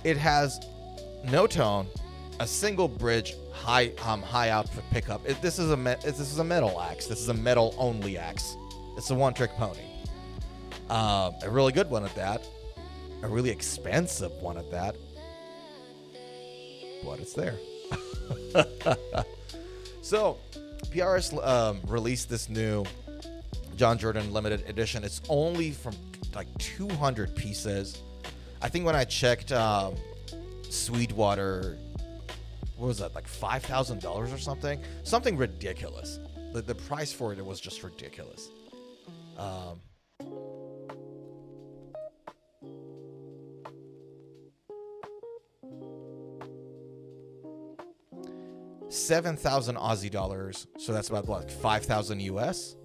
it has no tone, a single bridge, high output pickup. This is a metal axe. This is a metal only axe. It's a one-trick pony. A really good one at that. A really expensive one at that. But it's there. So, PRS released this new John Jordan limited edition. It's only from like 200 pieces. I think when I checked Sweetwater, what was that, like $5,000 or something? Something ridiculous. The price for it was just ridiculous. $7,000 Aussie dollars, so that's about what, 5,000 US?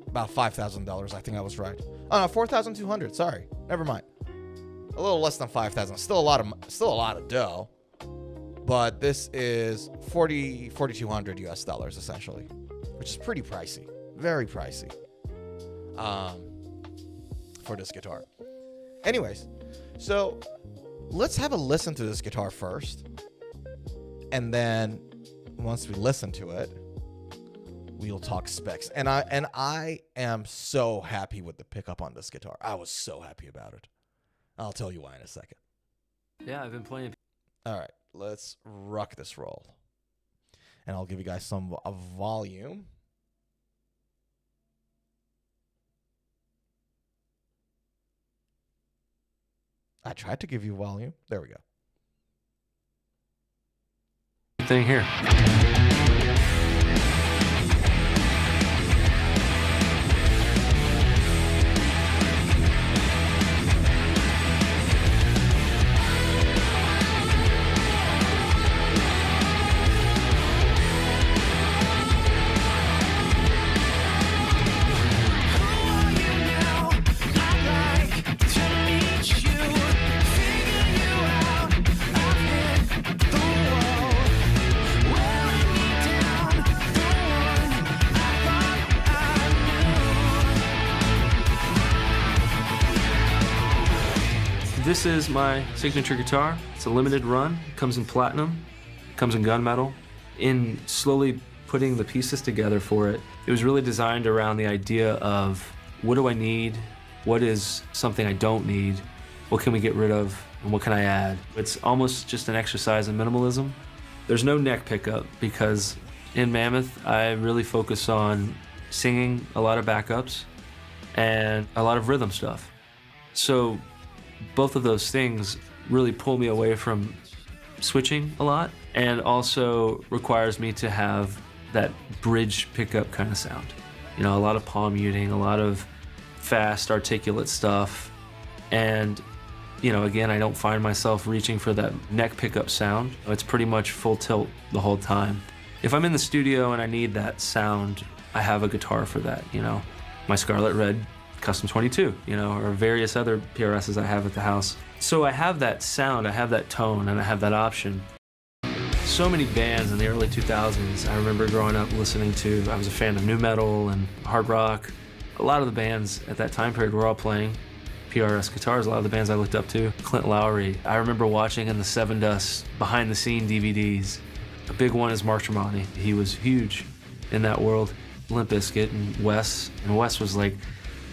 About $5,000, I think I was right. Oh no, 4,200. Sorry, never mind. A little less than 5,000. Still a lot of dough. But this is 4,200 US dollars essentially, which is pretty pricey, very pricey, for this guitar. Anyways, so let's have a listen to this guitar first. And then once we listen to it, we'll talk specs. And I am so happy with the pickup on this guitar. I was so happy about it. I'll tell you why in a second. Yeah, I've been playing. All right, let's rock this roll. And I'll give you guys some volume. I tried to give you volume. There we go. Thing here. This is my signature guitar. It's a limited run. It comes in platinum, comes in gunmetal. In slowly putting the pieces together for it, it was really designed around the idea of what do I need? What is something I don't need? What can we get rid of? And what can I add? It's almost just an exercise in minimalism. There's no neck pickup because in Mammoth, I really focus on singing a lot of backups and a lot of rhythm stuff. So both of those things really pull me away from switching a lot, and also requires me to have that bridge pickup kind of sound. You know, a lot of palm muting, a lot of fast, articulate stuff. And, you know, again, I don't find myself reaching for that neck pickup sound. It's pretty much full tilt the whole time. If I'm in the studio and I need that sound, I have a guitar for that, you know. My Scarlet Red Custom 22, you know, or various other PRSs I have at the house. So I have that sound, I have that tone, and I have that option. So many bands in the early 2000s, I remember growing up listening to, I was a fan of nu metal and hard rock. A lot of the bands at that time period were all playing PRS guitars, a lot of the bands I looked up to. Clint Lowry, I remember watching in the Seven Dust behind the scene DVDs. A big one is Mark Tremonti. He was huge in that world. Limp Bizkit and Wes was like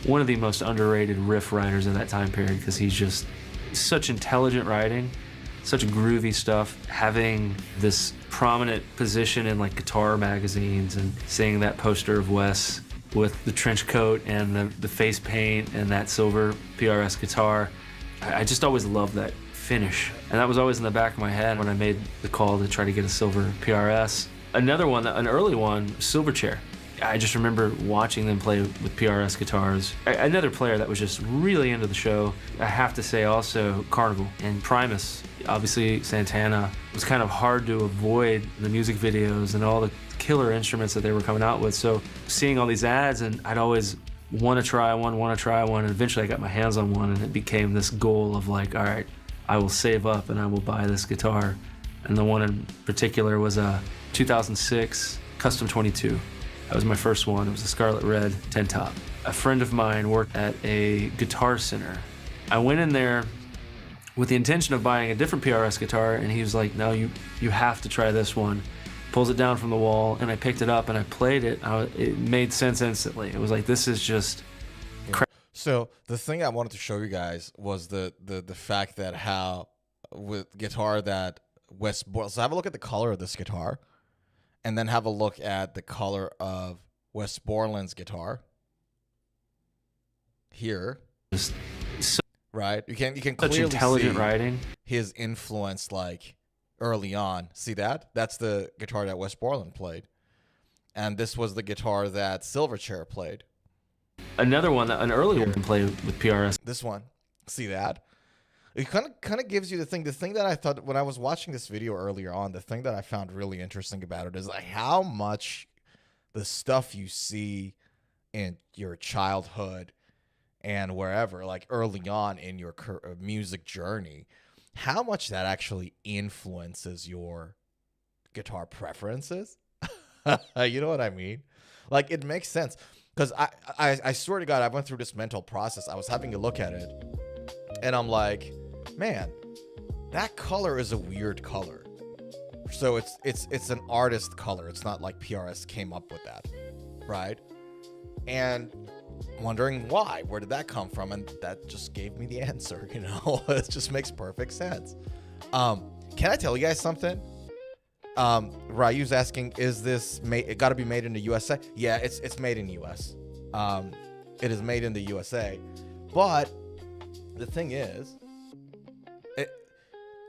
one of the most underrated riff writers of that time period because he's just such intelligent writing, such groovy stuff, having this prominent position in like guitar magazines and seeing that poster of Wes with the trench coat and the face paint and that silver PRS guitar. I just always loved that finish. And that was always in the back of my head when I made the call to try to get a silver PRS. Another one, an early one, Silverchair. I just remember watching them play with PRS guitars. Another player that was just really into the show, I have to say also Carnival and Primus. Obviously Santana. It was kind of hard to avoid the music videos and all the killer instruments that they were coming out with. So seeing all these ads, and I'd always want to try one, and eventually I got my hands on one, and it became this goal of like, all right, I will save up and I will buy this guitar. And the one in particular was a 2006 Custom 22. That was my first one. It was a Scarlet Red 10 top. A friend of mine worked at a guitar center. I went in there with the intention of buying a different PRS guitar, and he was like, no, you have to try this one. Pulls it down from the wall, and I picked it up and I played it. It made sense instantly. It was like, this is just So the thing I wanted to show you guys was the fact that how with guitar that Wes Borland. So have a look at the color of this guitar, and then have a look at the color of Wes Borland's guitar. Here, right? You can such clearly intelligent see writing. his influence, like early on. See that? That's the guitar that Wes Borland played, and this was the guitar that Silverchair played. Another one, an early one, can play with PRS. This one, see that? It kind of gives you the thing. The thing that I thought when I was watching this video earlier on, the thing that I found really interesting about it is like how much the stuff you see in your childhood and wherever, like early on in your music journey, how much that actually influences your guitar preferences. You know what I mean? Like it makes sense. Because I swear to God, I went through this mental process. I was having a look at it, and I'm like, man, that color is a weird color. So it's an artist color. It's not like PRS came up with that, right? And wondering why. Where did that come from? And that just gave me the answer, you know? It just makes perfect sense. Can I tell you guys something? Ryu's asking, is this made? It got to be made in the USA? Yeah, it's made in the US. It is made in the USA. But the thing is,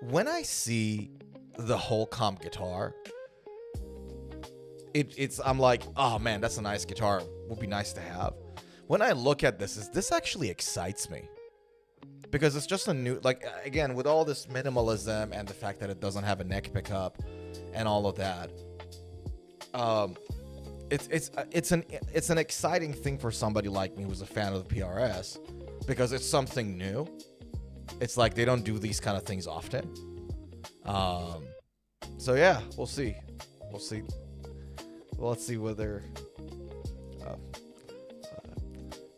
when I see the whole comp guitar, I'm like, oh man, that's a nice guitar. Would be nice to have. When I look at this actually excites me. Because it's just a new, like, again, with all this minimalism and the fact that it doesn't have a neck pickup and all of that, it's an exciting thing for somebody like me who's a fan of the PRS, because it's something new. It's like they don't do these kind of things often. So yeah, we'll see. Well, let's see whether.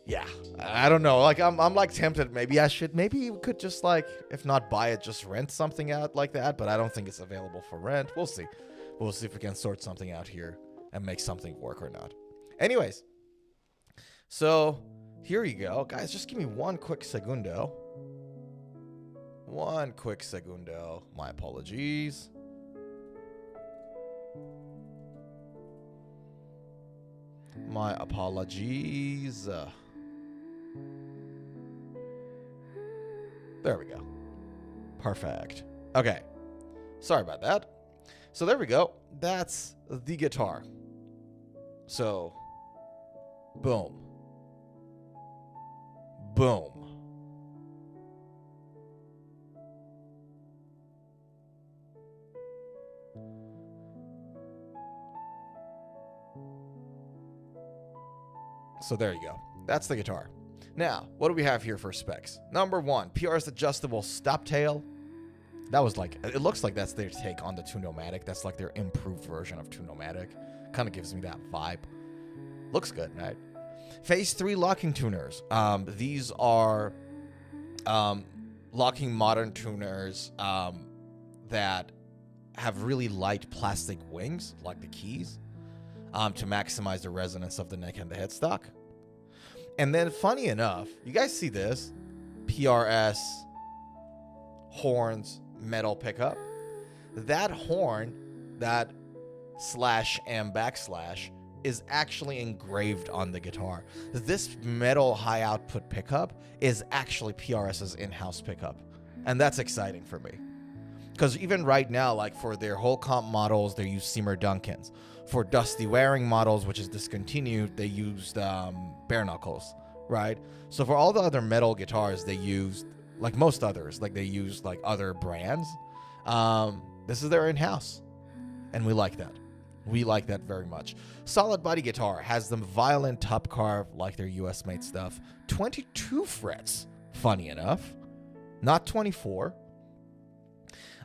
Yeah, I don't know. Like I'm like tempted. Maybe we could just, like, if not buy it, just rent something out like that. But I don't think it's available for rent. We'll see. We'll see if we can sort something out here and make something work or not. Anyways, so here you go, guys. Just give me one quick segundo. My apologies. There we go. Perfect. Okay. Sorry about that. So there we go. That's the guitar. So, boom. So there you go. That's the guitar. Now, what do we have here for specs? Number 1, PRS adjustable stop tail. That was like, it looks like that's their take on the Tune-O-Matic. That's like their improved version of Tune-O-Matic. Kind of gives me that vibe. Looks good, right? Phase 3 locking tuners. These are locking modern tuners that have really light plastic wings, like the keys, to maximize the resonance of the neck and the headstock. And then, funny enough, you guys see this PRS horns metal pickup. That horn, that /M/ is actually engraved on the guitar. This metal high output pickup is actually PRS's in-house pickup. And that's exciting for me. Because even right now, like for their whole comp models, they use Seymour Duncans. For Dusty Waring models, which is discontinued, they used bare knuckles, right? So for all the other metal guitars, they used, like most others, like they used like other brands. This is their in-house, and we like that. We like that very much. Solid body guitar has the violent top carve, like their US made stuff. 22 frets, funny enough, not 24.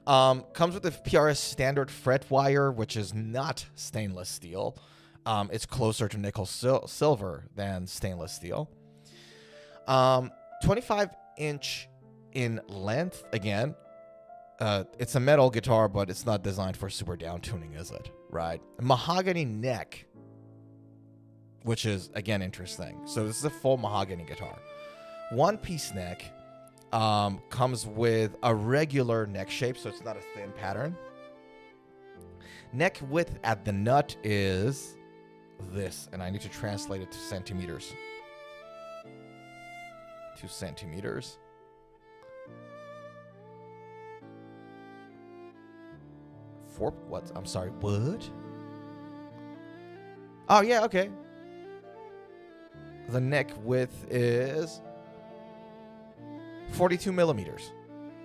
Comes with the PRS standard fret wire, which is not stainless steel. It's closer to nickel silver than stainless steel. 25-inch in length. Again, it's a metal guitar, but it's not designed for super down tuning, is it? Right? Mahogany neck, which is, again, interesting. So this is a full mahogany guitar. One-piece neck. Comes with a regular neck shape, so it's not a thin pattern. Neck width at the nut is this, and I need to translate it to centimeters. 2 centimeters. What? I'm sorry, what? Oh, yeah, okay. The neck width is 42 millimeters.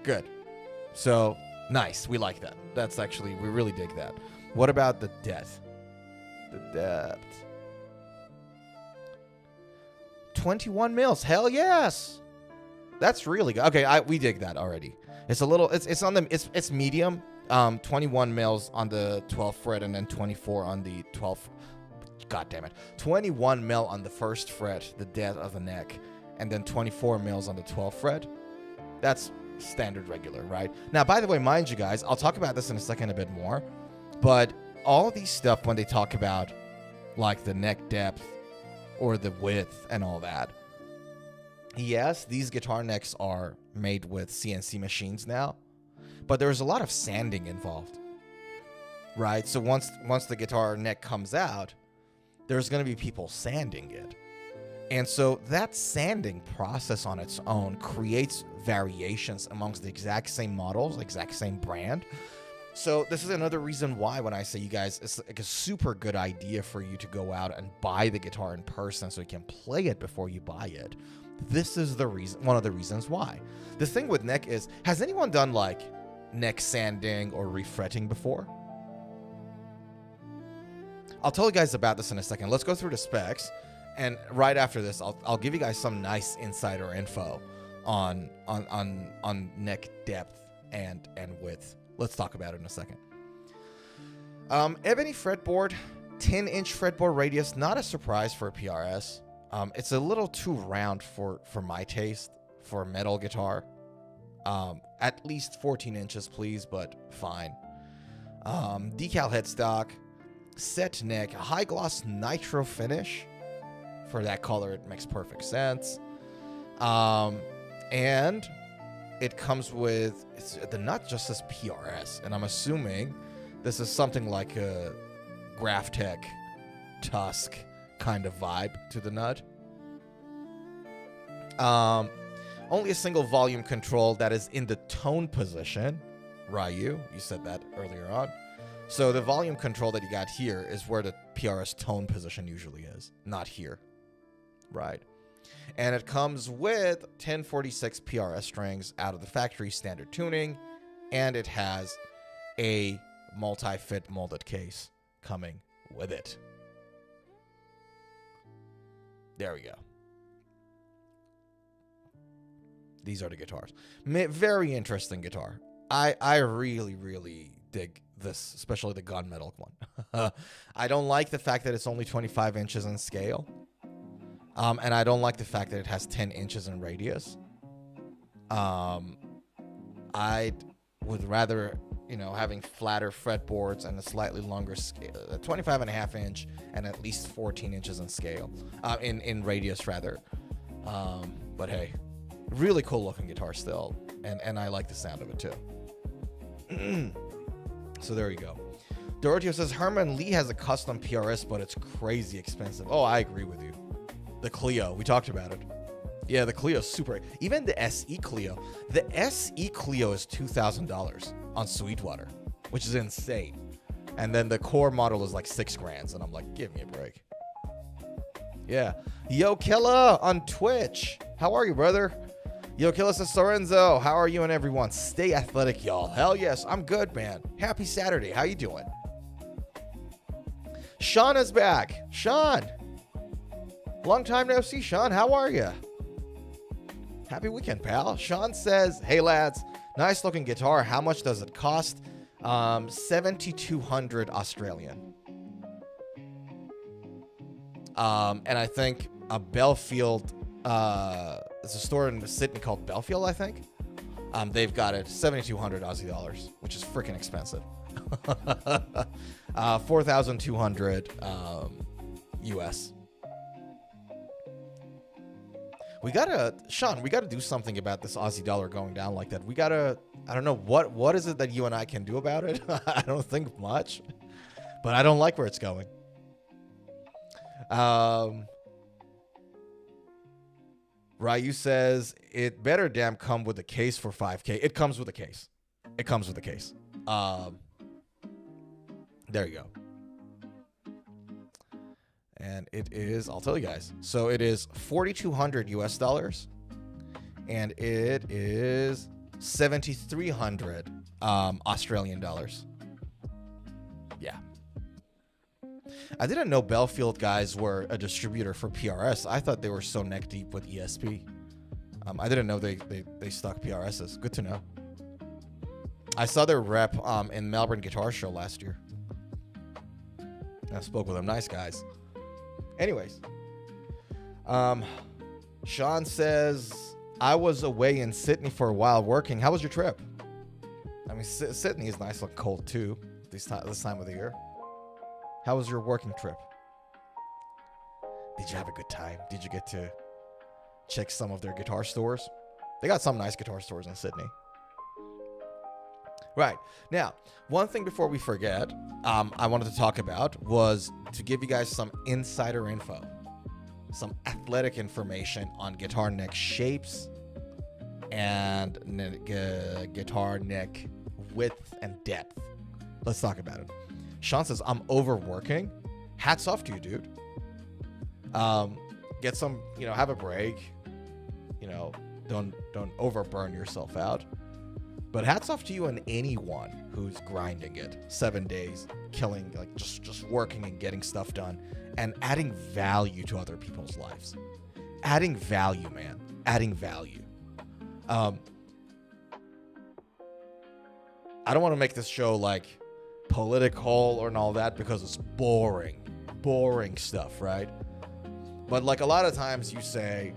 Good. So, nice. We like that. That's actually, we really dig that. What about the depth? The depth. 21 mils. Hell yes. That's really good. Okay, we dig that already. It's a little, it's medium. 21 mils on the 12th fret and then 24 on the 12th. God damn it. 21 mil on the first fret, the depth of the neck, and then 24 mils on the 12th fret. That's standard regular, right? Now, by the way, mind you guys, I'll talk about this in a second a bit more, but all these stuff when they talk about like the neck depth or the width and all that, yes, these guitar necks are made with CNC machines now, but there's a lot of sanding involved, right? So once the guitar neck comes out, there's going to be people sanding it. And so that sanding process on its own creates variations amongst the exact same models, exact same brand. So this is another reason why when I say you guys, it's like a super good idea for you to go out and buy the guitar in person so you can play it before you buy it. This is the reason, one of the reasons why. The thing with neck is, has anyone done like neck sanding or refretting before? I'll tell you guys about this in a second. Let's go through the specs, and right after this, I'll give you guys some nice insider info on neck depth and width. Let's talk about it in a second. Ebony fretboard, 10-inch fretboard radius. Not a surprise for a PRS. It's a little too round for my taste for a metal guitar. At least 14 inches, please, but fine. Decal headstock, set neck, high gloss nitro finish. For that color, it makes perfect sense. And it comes with, the nut just says PRS, and I'm assuming this is something like a Graphtec Tusk kind of vibe to the nut. Only a single volume control that is in the tone position. Ryu, you said that earlier on. So the volume control that you got here is where the PRS tone position usually is, not here. Right. And it comes with 1046 PRS strings out of the factory standard tuning, and it has a multi-fit molded case coming with it. There we go. These are the guitars. Very interesting guitar. I really, really dig this, especially the gunmetal one. I don't like the fact that it's only 25 inches in scale. And I don't like the fact that it has 10 inches in radius. I would rather, having flatter fretboards and a slightly longer scale, 25 and a half inch and at least 14 inches in scale, in radius rather. But hey, really cool looking guitar still. And I like the sound of it too. So there you go. Doroteo says, Herman Lee has a custom PRS, but it's crazy expensive. Oh, I agree with you. The Clio, we talked about it. Yeah, the Clio's super. Even the SE Clio. The SE Clio is $2,000 on Sweetwater, which is insane. And then the core model is like $6,000, and I'm like, give me a break. Yeah. Yo Killa on Twitch. How are you, brother? Yo Killa says, Sorenzo, how are you and everyone? Stay athletic, y'all. Hell yes, I'm good, man. Happy Saturday. How you doing? Sean is back. Sean. Long time no see, Sean. How are you? Happy weekend, pal. Sean says, hey, lads, nice looking guitar. How much does it cost? 7,200 Australian. And I think a Belfield, it's a store in Sydney called Belfield, I think. They've got it 7,200 Aussie dollars, which is freaking expensive. 4,200 US. Sean, we gotta do something about this Aussie dollar going down like that. I don't know, what is it that you and I can do about it? I don't think much, but I don't like where it's going. Ryu says, it better damn come with a case for 5K. It comes with a case. It comes with a case. There you go. And it is, I'll tell you guys. So it is 4,200 US dollars. And it is 7,300 Australian dollars. Yeah. I didn't know Belfield guys were a distributor for PRS. I thought they were so neck deep with ESP. I didn't know they stock PRSs. Good to know. I saw their rep in Melbourne Guitar Show last year. I spoke with them. Nice guys. Anyways, Sean says, I was away in Sydney for a while working. How was your trip? I mean, Sydney is nice and cold too this time of the year. How was your working trip? Did you have a good time? Did you get to check some of their guitar stores? They got some nice guitar stores in Sydney. Right. Now, one thing before we forget, I wanted to talk about was to give you guys some insider info. some athletic information on guitar neck shapes and guitar neck width and depth. Let's talk about it. Sean says, I'm overworking. Hats off to you, dude. Get some, have a break. Don't overburn yourself out. But hats off to you and anyone who's grinding it 7 days, killing, like just working and getting stuff done and adding value to other people's lives. Adding value, man. Adding value. I don't want to make this show like political or all that because it's boring stuff, right? But like a lot of times you say,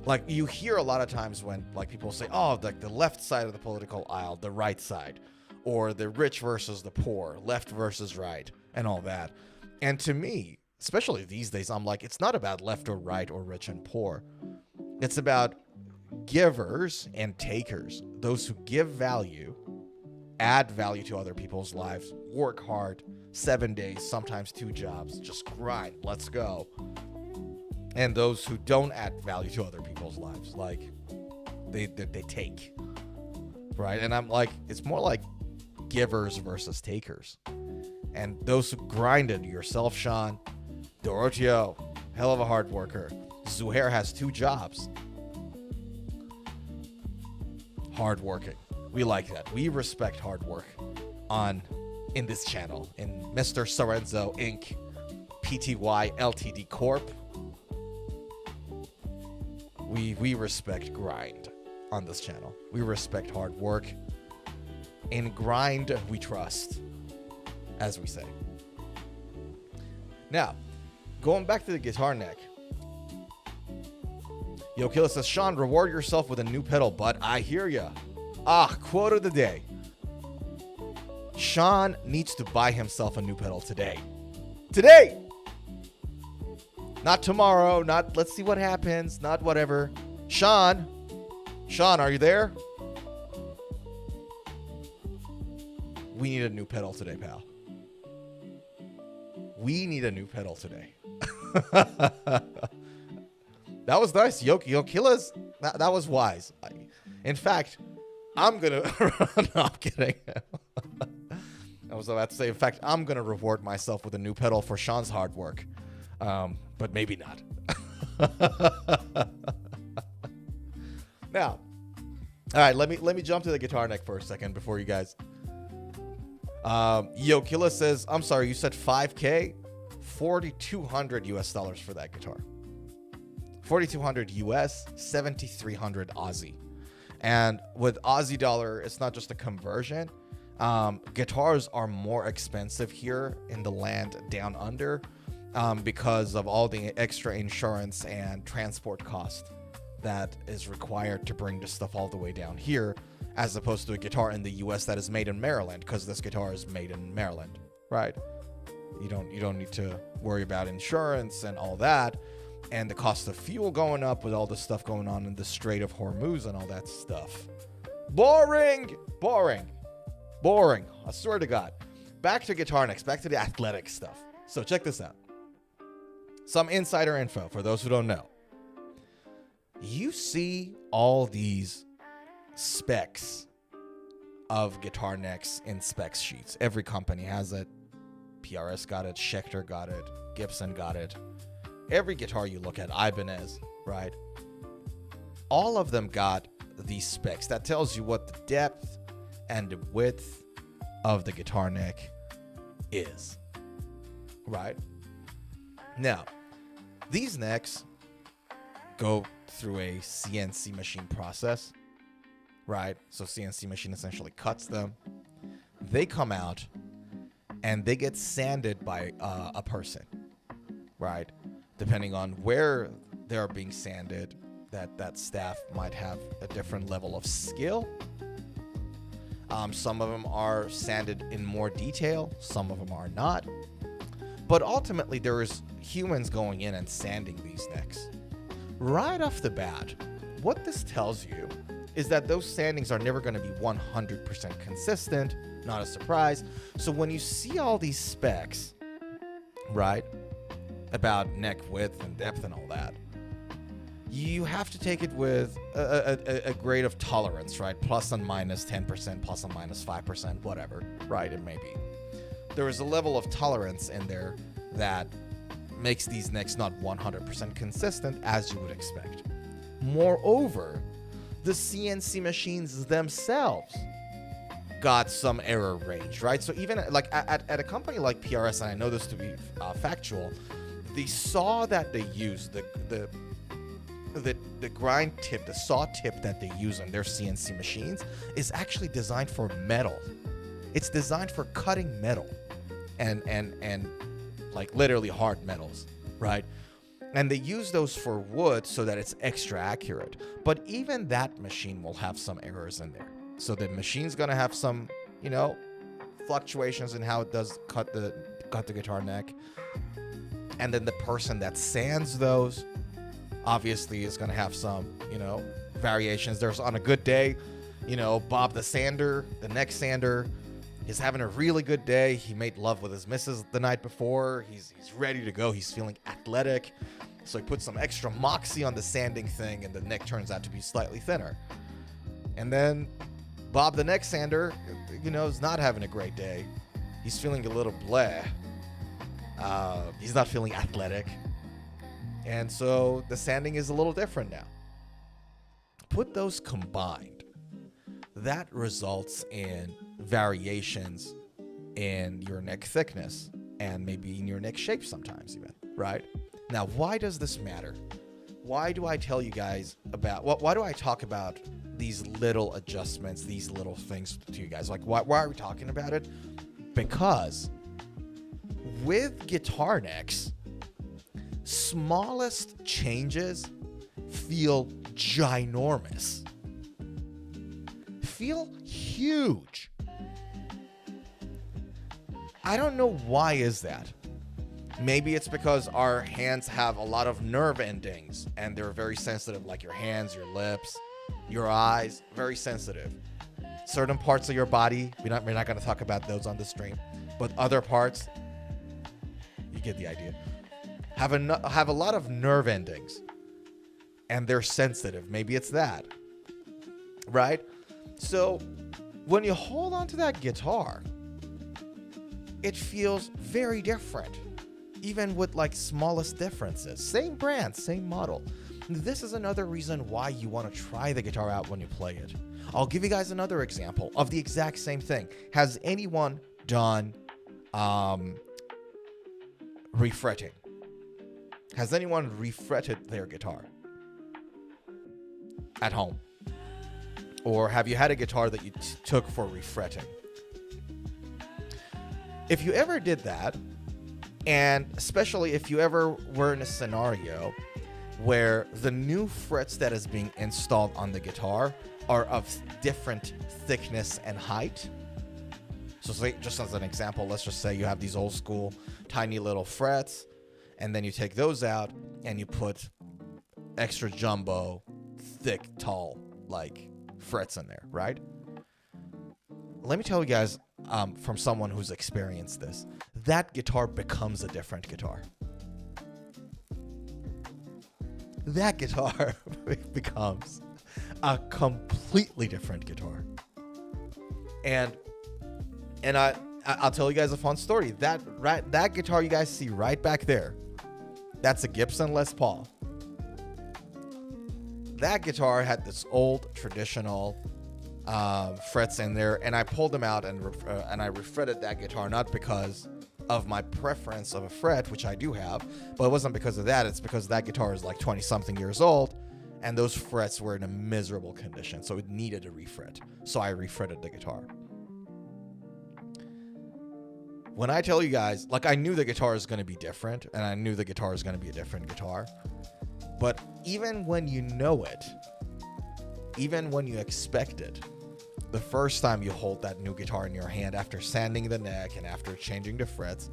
like you hear a lot of times when like people say, oh, like the left side of the political aisle, the right side, or the rich versus the poor, left versus right, and all that. And to me, especially these days, I'm like, it's not about left or right or rich and poor. It's about givers and takers, those who give value, add value to other people's lives, work hard, 7 days, sometimes 2 jobs, just grind, let's go. And those who don't add value to other people's lives, like they take, right? And I'm like, it's more like givers versus takers. And those who grinded, yourself, Sean, Doroteo, hell of a hard worker. Zuhair has 2 jobs. Hard working. We like that. We respect hard work in this channel, in Mr. Sorenzo Inc. Pty Ltd Corp. We respect grind on this channel. We respect hard work. In grind, we trust, as we say. Now, going back to the guitar neck. Yo Killa says, Sean, reward yourself with a new pedal, bud. I hear ya. Quote of the day. Sean needs to buy himself a new pedal today. Today! Not tomorrow, not let's see what happens, not whatever. Sean, are you there? We need a new pedal today, pal. We need a new pedal today. That was nice. Yo Killas, that was wise. In fact, I'm going to... No, I'm kidding. I was about to say, in fact, I'm going to reward myself with a new pedal for Sean's hard work. But maybe not. Now, all right, let me jump to the guitar neck for a second before you guys. Yo Killa says, I'm sorry, you said $5K? $4,200 US for that guitar. $4,200 US, 7,300 Aussie. And with Aussie dollar, it's not just a conversion. Guitars are more expensive here in the land down under because of all the extra insurance and transport cost that is required to bring this stuff all the way down here, as opposed to a guitar in the US that is made in Maryland, because this guitar is made in Maryland, right? You don't need to worry about insurance and all that, and the cost of fuel going up with all the stuff going on in the Strait of Hormuz and all that stuff. Boring. I swear to God. Back to guitar necks, back to the athletic stuff. So check this out. Some insider info for those who don't know. You see all these specs of guitar necks in specs sheets. Every company has it. PRS got it. Schecter got it. Gibson got it. Every guitar you look at, Ibanez, right? All of them got these specs. That tells you what the depth and the width of the guitar neck is, right? Now, these necks go through a CNC machine process, right? So CNC machine essentially cuts them. They come out and they get sanded by a person, right? Depending on where they're being sanded, that staff might have a different level of skill. Some of them are sanded in more detail. Some of them are not. But ultimately, there's humans going in and sanding these necks. Right off the bat, what this tells you is that those sandings are never going to be 100% consistent. Not a surprise. So when you see all these specs, right, about neck width and depth and all that, you have to take it with a grade of tolerance, right? Plus and minus 10%, plus and minus 5%, whatever, right? It may be. There is a level of tolerance in there that makes these necks not 100% consistent as you would expect. Moreover, the CNC machines themselves got some error range, right? So even like at a company like PRS, and I know this to be factual, the saw that they use, the grind tip, the saw tip that they use on their CNC machines is actually designed for metal. It's designed for cutting metal and like literally hard metals, right? And they use those for wood so that it's extra accurate. But even that machine will have some errors in there. So the machine's gonna have some, you know, fluctuations in how it does cut the guitar neck. And then the person that sands those obviously is gonna have some, you know, variations. There's on a good day, you know, Bob the sander, the neck sander, is having a really good day. He made love with his missus the night before. He's ready to go. He's feeling athletic. So he puts some extra moxie on the sanding thing, and the neck turns out to be slightly thinner. And then Bob the neck sander, you know, is not having a great day. He's feeling a little bleh. He's not feeling athletic. And so the sanding is a little different now. Put those combined, that results in variations in your neck thickness and maybe in your neck shape sometimes even, right? Now, why does this matter? Why do I tell you guys about, why do I talk about these little adjustments, these little things to you guys? Like, why are we talking about it? Because with guitar necks, smallest changes feel ginormous, feel huge. I don't know why is that. Maybe it's because our hands have a lot of nerve endings and they're very sensitive, like your hands, your lips, your eyes, very sensitive. Certain parts of your body, we're not going to talk about those on the stream, but other parts, you get the idea, have a lot of nerve endings and they're sensitive. Maybe it's that, right? So when you hold onto that guitar, it feels very different, even with like smallest differences. Same brand, same model. This is another reason why you want to try the guitar out when you play it. I'll give you guys another example of the exact same thing. Has anyone done refretting? Has anyone refretted their guitar at home? Or have you had a guitar that you took for refretting? If you ever did that, and especially if you ever were in a scenario where the new frets that is being installed on the guitar are of different thickness and height. So say, just as an example, let's just say you have these old school tiny little frets, and then you take those out and you put extra jumbo, thick, tall, like frets in there, right? Let me tell you guys, from someone who's experienced this, that guitar becomes a different guitar. That guitar becomes a completely different guitar. And I'll tell you guys a fun story. That guitar you guys see right back there, that's a Gibson Les Paul. That guitar had this old traditional frets in there, and I pulled them out and I refretted that guitar, not because of my preference of a fret, which I do have, but it wasn't because of that. It's because that guitar is like 20 something years old and those frets were in a miserable condition, so it needed a refret. So I refretted the guitar. When I tell you guys, like, I knew the guitar is going to be different, and I knew the guitar is going to be a different guitar, but even when you know it, even when you expect it, the first time you hold that new guitar in your hand after sanding the neck and after changing the frets,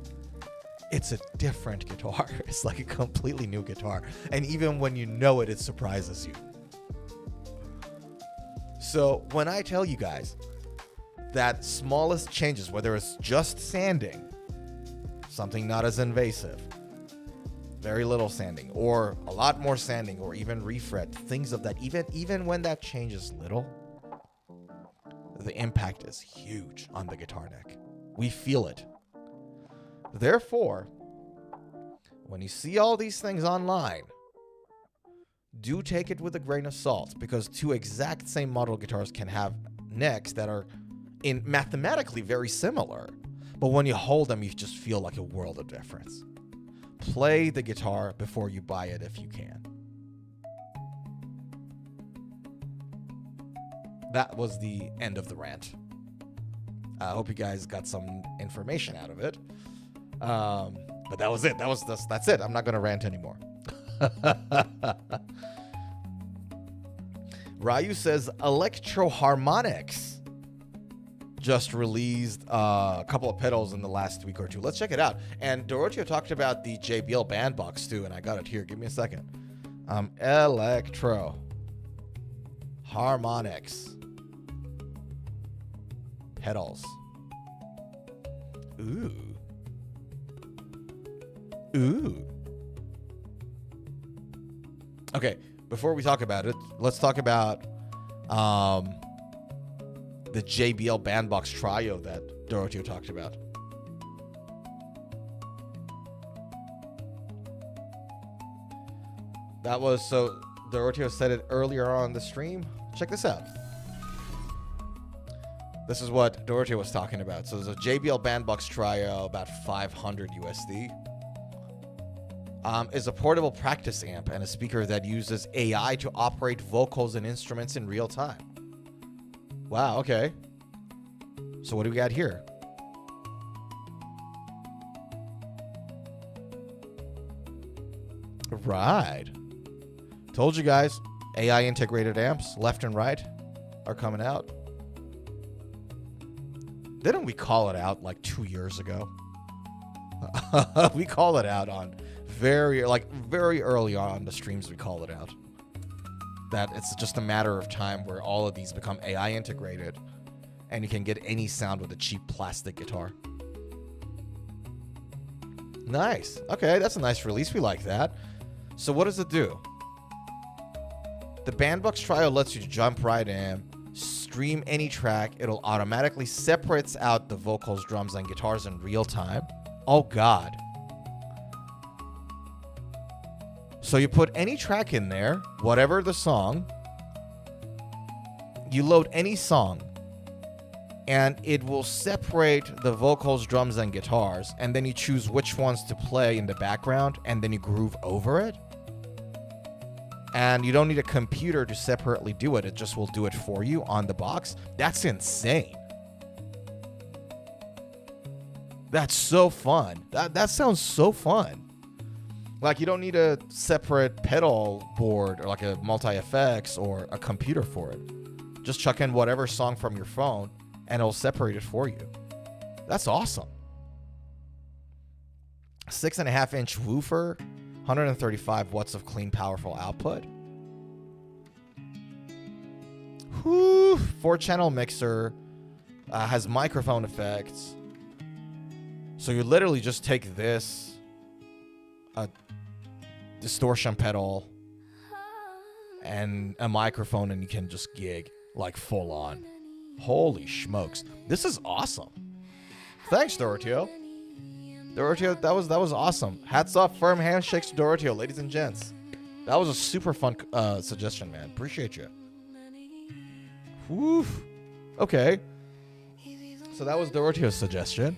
it's a different guitar. It's like a completely new guitar. And even when you know it, it surprises you. So when I tell you guys that smallest changes, whether it's just sanding, something not as invasive, very little sanding, or a lot more sanding, or even refret, things of that. Even when that changes little, the impact is huge on the guitar neck. We feel it. Therefore, when you see all these things online, do take it with a grain of salt, because two exact same model guitars can have necks that are in mathematically very similar, but when you hold them, you just feel like a world of difference. Play the guitar before you buy it if you can. That was the end of the rant. I hope you guys got some information out of it. But that was it. That's it. I'm not going to rant anymore. Ryu says Electro Harmonics just released a couple of pedals in the last week or two. Let's check it out. And Doroteo talked about the JBL Bandbox too, and I got it here. Give me a second. Electro Harmonics pedals. Ooh. Okay, before we talk about it, let's talk about the JBL Bandbox Trio that Doroteo talked about. That was, so Doroteo said it earlier on the stream. Check this out. This is what Doroteo was talking about. So there's a JBL Bandbox Trio, about 500 USD. Is a portable practice amp and a speaker that uses AI to operate vocals and instruments in real time. Wow, okay. So what do we got here? Right. Told you guys, AI integrated amps, left and right, are coming out. Didn't we call it out like 2 years ago? We called it out on very early on the streams. We called it out that it's just a matter of time where all of these become AI integrated and you can get any sound with a cheap plastic guitar. Nice. Okay, that's a nice release. We like that. So what does it do? The Bandbox Trio lets you jump right in, stream any track. It'll automatically separates out the vocals, drums, and guitars in real time. Oh God. So you put any track in there, whatever the song, you load any song, and it will separate the vocals, drums, and guitars, and then you choose which ones to play in the background, and then you groove over it. And you don't need a computer to separately do it. It just will do it for you on the box. That's insane. That's so fun. That sounds so fun. Like, you don't need a separate pedal board or like a multi-effects or a computer for it. Just chuck in whatever song from your phone and it'll separate it for you. That's awesome. 6.5-inch woofer, 135 watts of clean, powerful output. Whew, 4-channel mixer, has microphone effects. So you literally just take this, a distortion pedal, and a microphone, and you can just gig like full on. Holy smokes. This is awesome. Thanks, Doroteo. Doroteo, that was awesome. Hats off, firm handshakes to Doroteo, ladies and gents. That was a super fun suggestion, man. Appreciate you. Whew. Okay. So that was Doroteo's suggestion.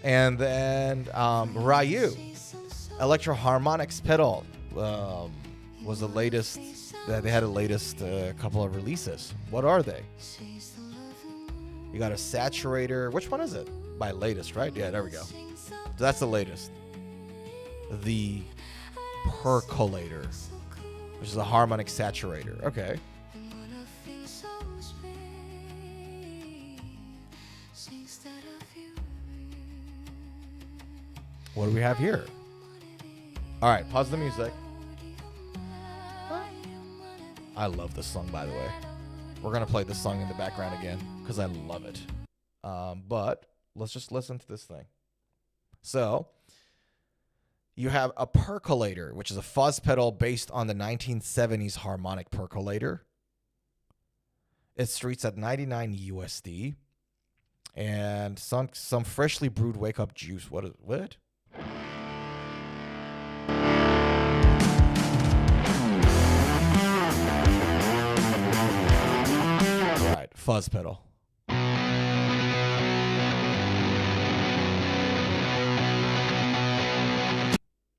And then Ryu, Electro Harmonics pedal, was the latest. They had a latest couple of releases. What are they? You got a saturator. Which one is it? By latest, right? Yeah, there we go. So that's the latest. The percolator, which is a harmonic saturator. Okay. What do we have here? All right, pause the music. I love this song, by the way. We're going to play this song in the background again because I love it. But let's just listen to this thing. So, You have a percolator, which is a fuzz pedal based on the 1970s harmonic percolator. It streets at 99 USD. And some freshly brewed wake up juice. What? Right, fuzz pedal.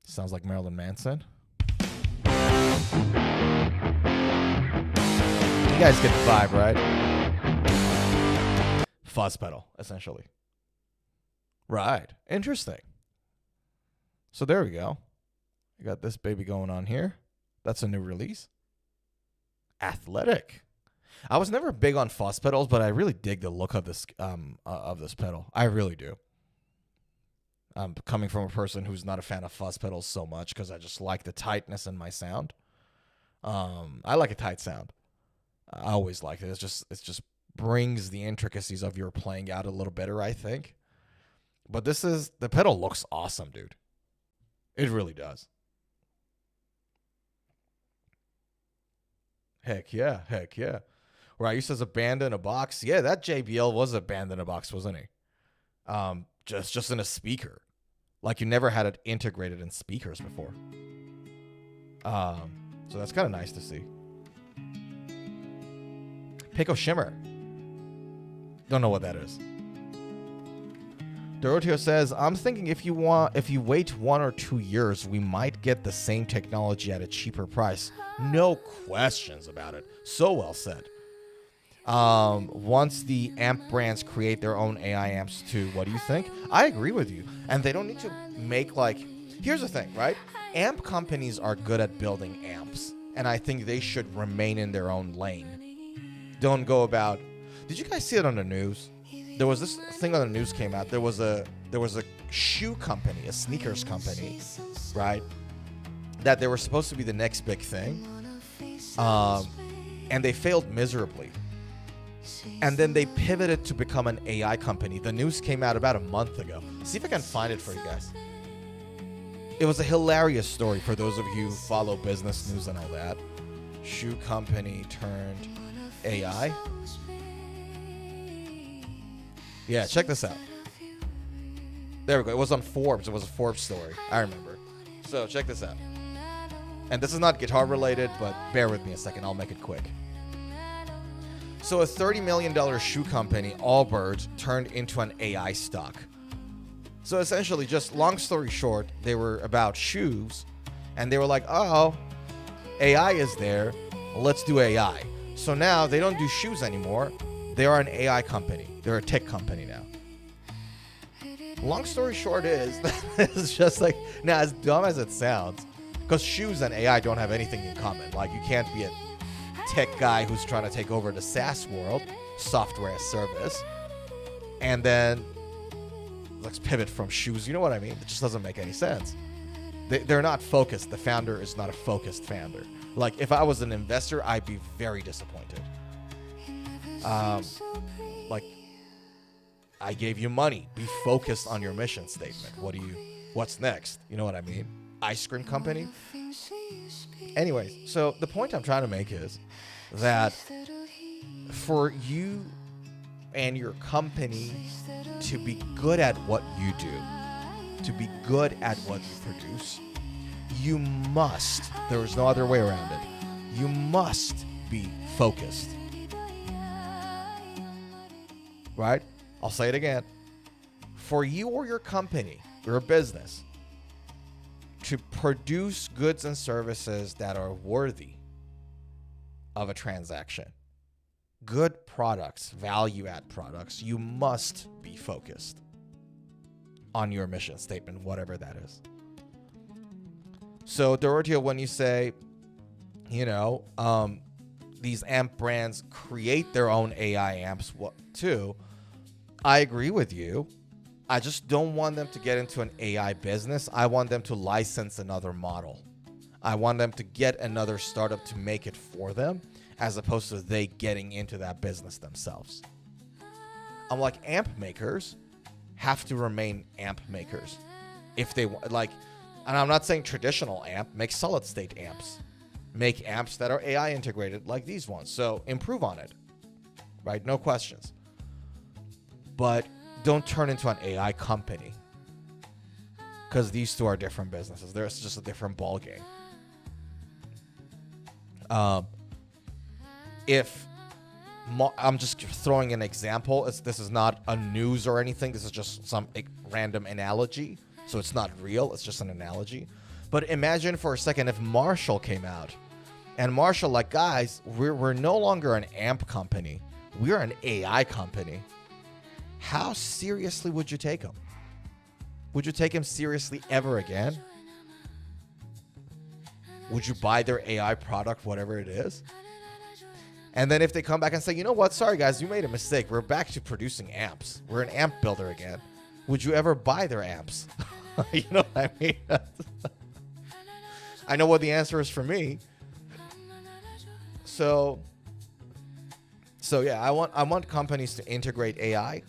Sounds like Marilyn Manson. You guys get the vibe, right? Fuzz pedal, essentially. Right. Interesting. So there we go. You got this baby going on here. That's a new release. Athletic. I was never big on fuzz pedals, but I really dig the look of this pedal. I really do. I'm coming from a person who's not a fan of fuzz pedals so much because I just like the tightness in my sound. I like a tight sound. I always like it. It just brings the intricacies of your playing out a little better, I think. But the pedal looks awesome, dude. It really does. Heck yeah. Right, you says a band in a box. Yeah, that JBL was a band in a box, wasn't he? Just in a speaker. Like you never had it integrated in speakers before. So that's kind of nice to see. Pico Shimmer. Don't know what that is. Doroteo says, I'm thinking if you wait 1 or 2 years, we might get the same technology at a cheaper price. No questions about it. So well said. Once the amp brands create their own AI amps too, what do you think? I agree with you. And they don't need to make here's the thing, right? Amp companies are good at building amps. And I think they should remain in their own lane. Don't go about, did you guys see it on the news? There was this thing on the news came out. There was a shoe company, a sneakers company, right? That they were supposed to be the next big thing. And they failed miserably. And then they pivoted to become an AI company. The news came out about a month ago. See if I can find it for you guys. It was a hilarious story for those of you who follow business news and all that. Shoe company turned AI. Yeah, check this out. There we go. It was on Forbes. It was a Forbes story. I remember. So check this out. And this is not guitar related, but bear with me a second. I'll make it quick. So a $30 million shoe company, Allbirds, turned into an AI stock. So essentially, just long story short, they were about shoes, and they were like, oh, AI is there, let's do AI. So now they don't do shoes anymore. They are an AI company. They're a tech company now. Long story short is, it's just like, now as dumb as it sounds, because shoes and AI don't have anything in common. Like you can't be a tech guy who's trying to take over the SaaS world, software as service, and then let's pivot from shoes. You know what I mean? It just doesn't make any sense. They're not focused. The founder is not a focused founder. Like if I was an investor, I'd be very disappointed. Like I gave you money. Be focused on your mission statement. What's next? You know what I mean? Ice cream company. Anyways, so the point I'm trying to make is that for you and your company to be good at what you do, to be good at what you produce, you must, there is no other way around it, you must be focused. Right? I'll say it again. For you or your company, your business, to produce goods and services that are worthy of a transaction, good products, value-add products, you must be focused on your mission statement, whatever that is. So, Doroteo, when you say, these amp brands create their own AI amps too, I agree with you. I just don't want them to get into an AI business. I want them to license another model. I want them to get another startup to make it for them, as opposed to they getting into that business themselves. I'm like, amp makers have to remain amp makers. If they like, And I'm not saying traditional amp. Make solid state amps. Make amps that are AI integrated like these ones. So improve on it. Right? No questions. But don't turn into an AI company. Because these two are different businesses. There's just a different ball game. If I'm just throwing an example, this is not a news or anything. This is just some random analogy. So it's not real. It's just an analogy. But imagine for a second if Marshall came out. And Marshall, like, guys, we're no longer an amp company. We're an AI company. How seriously would you take him? Would you take him seriously ever again? Would you buy their AI product, whatever it is? And then if they come back and say, you know what? Sorry, guys, you made a mistake. We're back to producing amps. We're an amp builder again. Would you ever buy their amps? You know what I mean? I know what the answer is for me. So yeah, I want companies to integrate AI.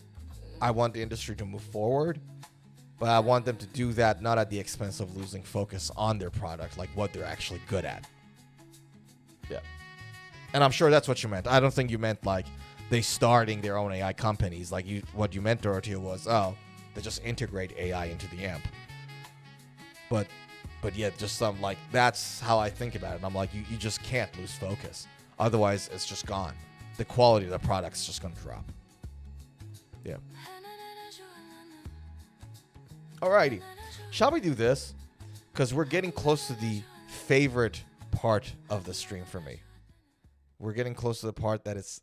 I want the industry to move forward. But I want them to do that not at the expense of losing focus on their product, like what they're actually good at. Yeah. And I'm sure that's what you meant. I don't think you meant like they starting their own AI companies. Like what you meant, Dorothea, was, they just integrate AI into the amp. But yeah, just some like, that's how I think about it. And I'm like, you just can't lose focus. Otherwise, it's just gone. The quality of the product's just going to drop. Yeah. Alrighty. Shall we do this? Because we're getting close to the favorite part of the stream for me. We're getting close to the part that is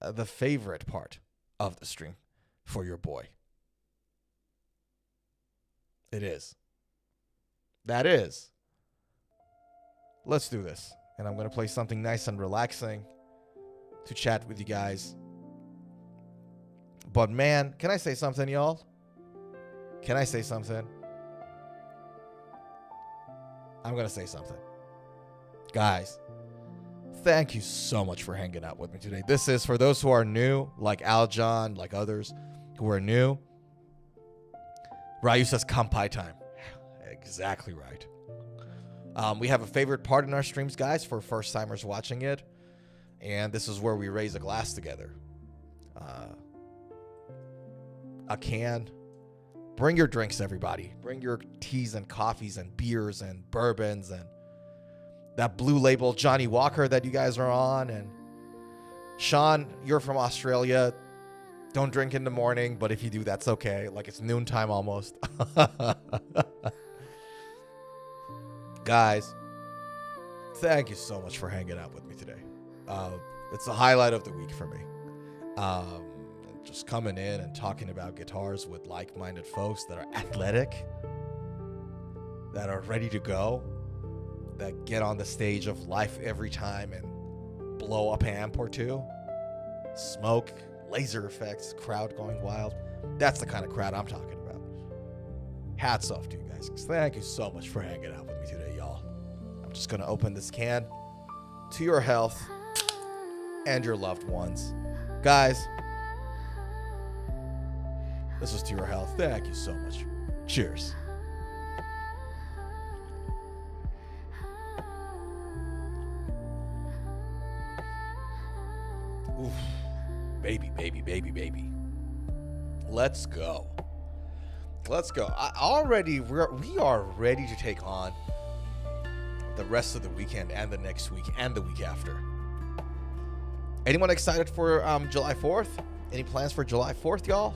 the favorite part of the stream for your boy. It is. That is. Let's do this. And I'm going to play something nice and relaxing to chat with you guys. But man, can I say something, y'all? Can I say something? I'm going to say something. Guys, thank you so much for hanging out with me today. This is for those who are new, like Aljon, like others who are new. Ryu says, Kampai time. Exactly right. We have a favorite part in our streams, guys, for first-timers watching it. And this is where we raise a glass together. A can. Bring your drinks, everybody. Bring your teas and coffees and beers and bourbons and that Blue Label Johnny Walker that you guys are on. And Sean, you're from Australia. Don't drink in the morning, but if you do, that's okay. Like, it's noontime almost. Guys, thank you so much for hanging out with me today. It's the highlight of the week for me. Just coming in and talking about guitars with like-minded folks that are athletic, that are ready to go, that get on the stage of life every time and blow up an amp or two, smoke, laser effects, crowd going wild. That's the kind of crowd I'm talking about. Hats off to you guys. Thank you so much for hanging out with me today, y'all. I'm just going to open this can to your health and your loved ones. Guys, this is to your health. Thank you so much. Cheers. Oof. Baby, baby, baby, baby. Let's go. Let's go. We are ready to take on the rest of the weekend and the next week and the week after. Anyone excited for July 4th? Any plans for July 4th, y'all?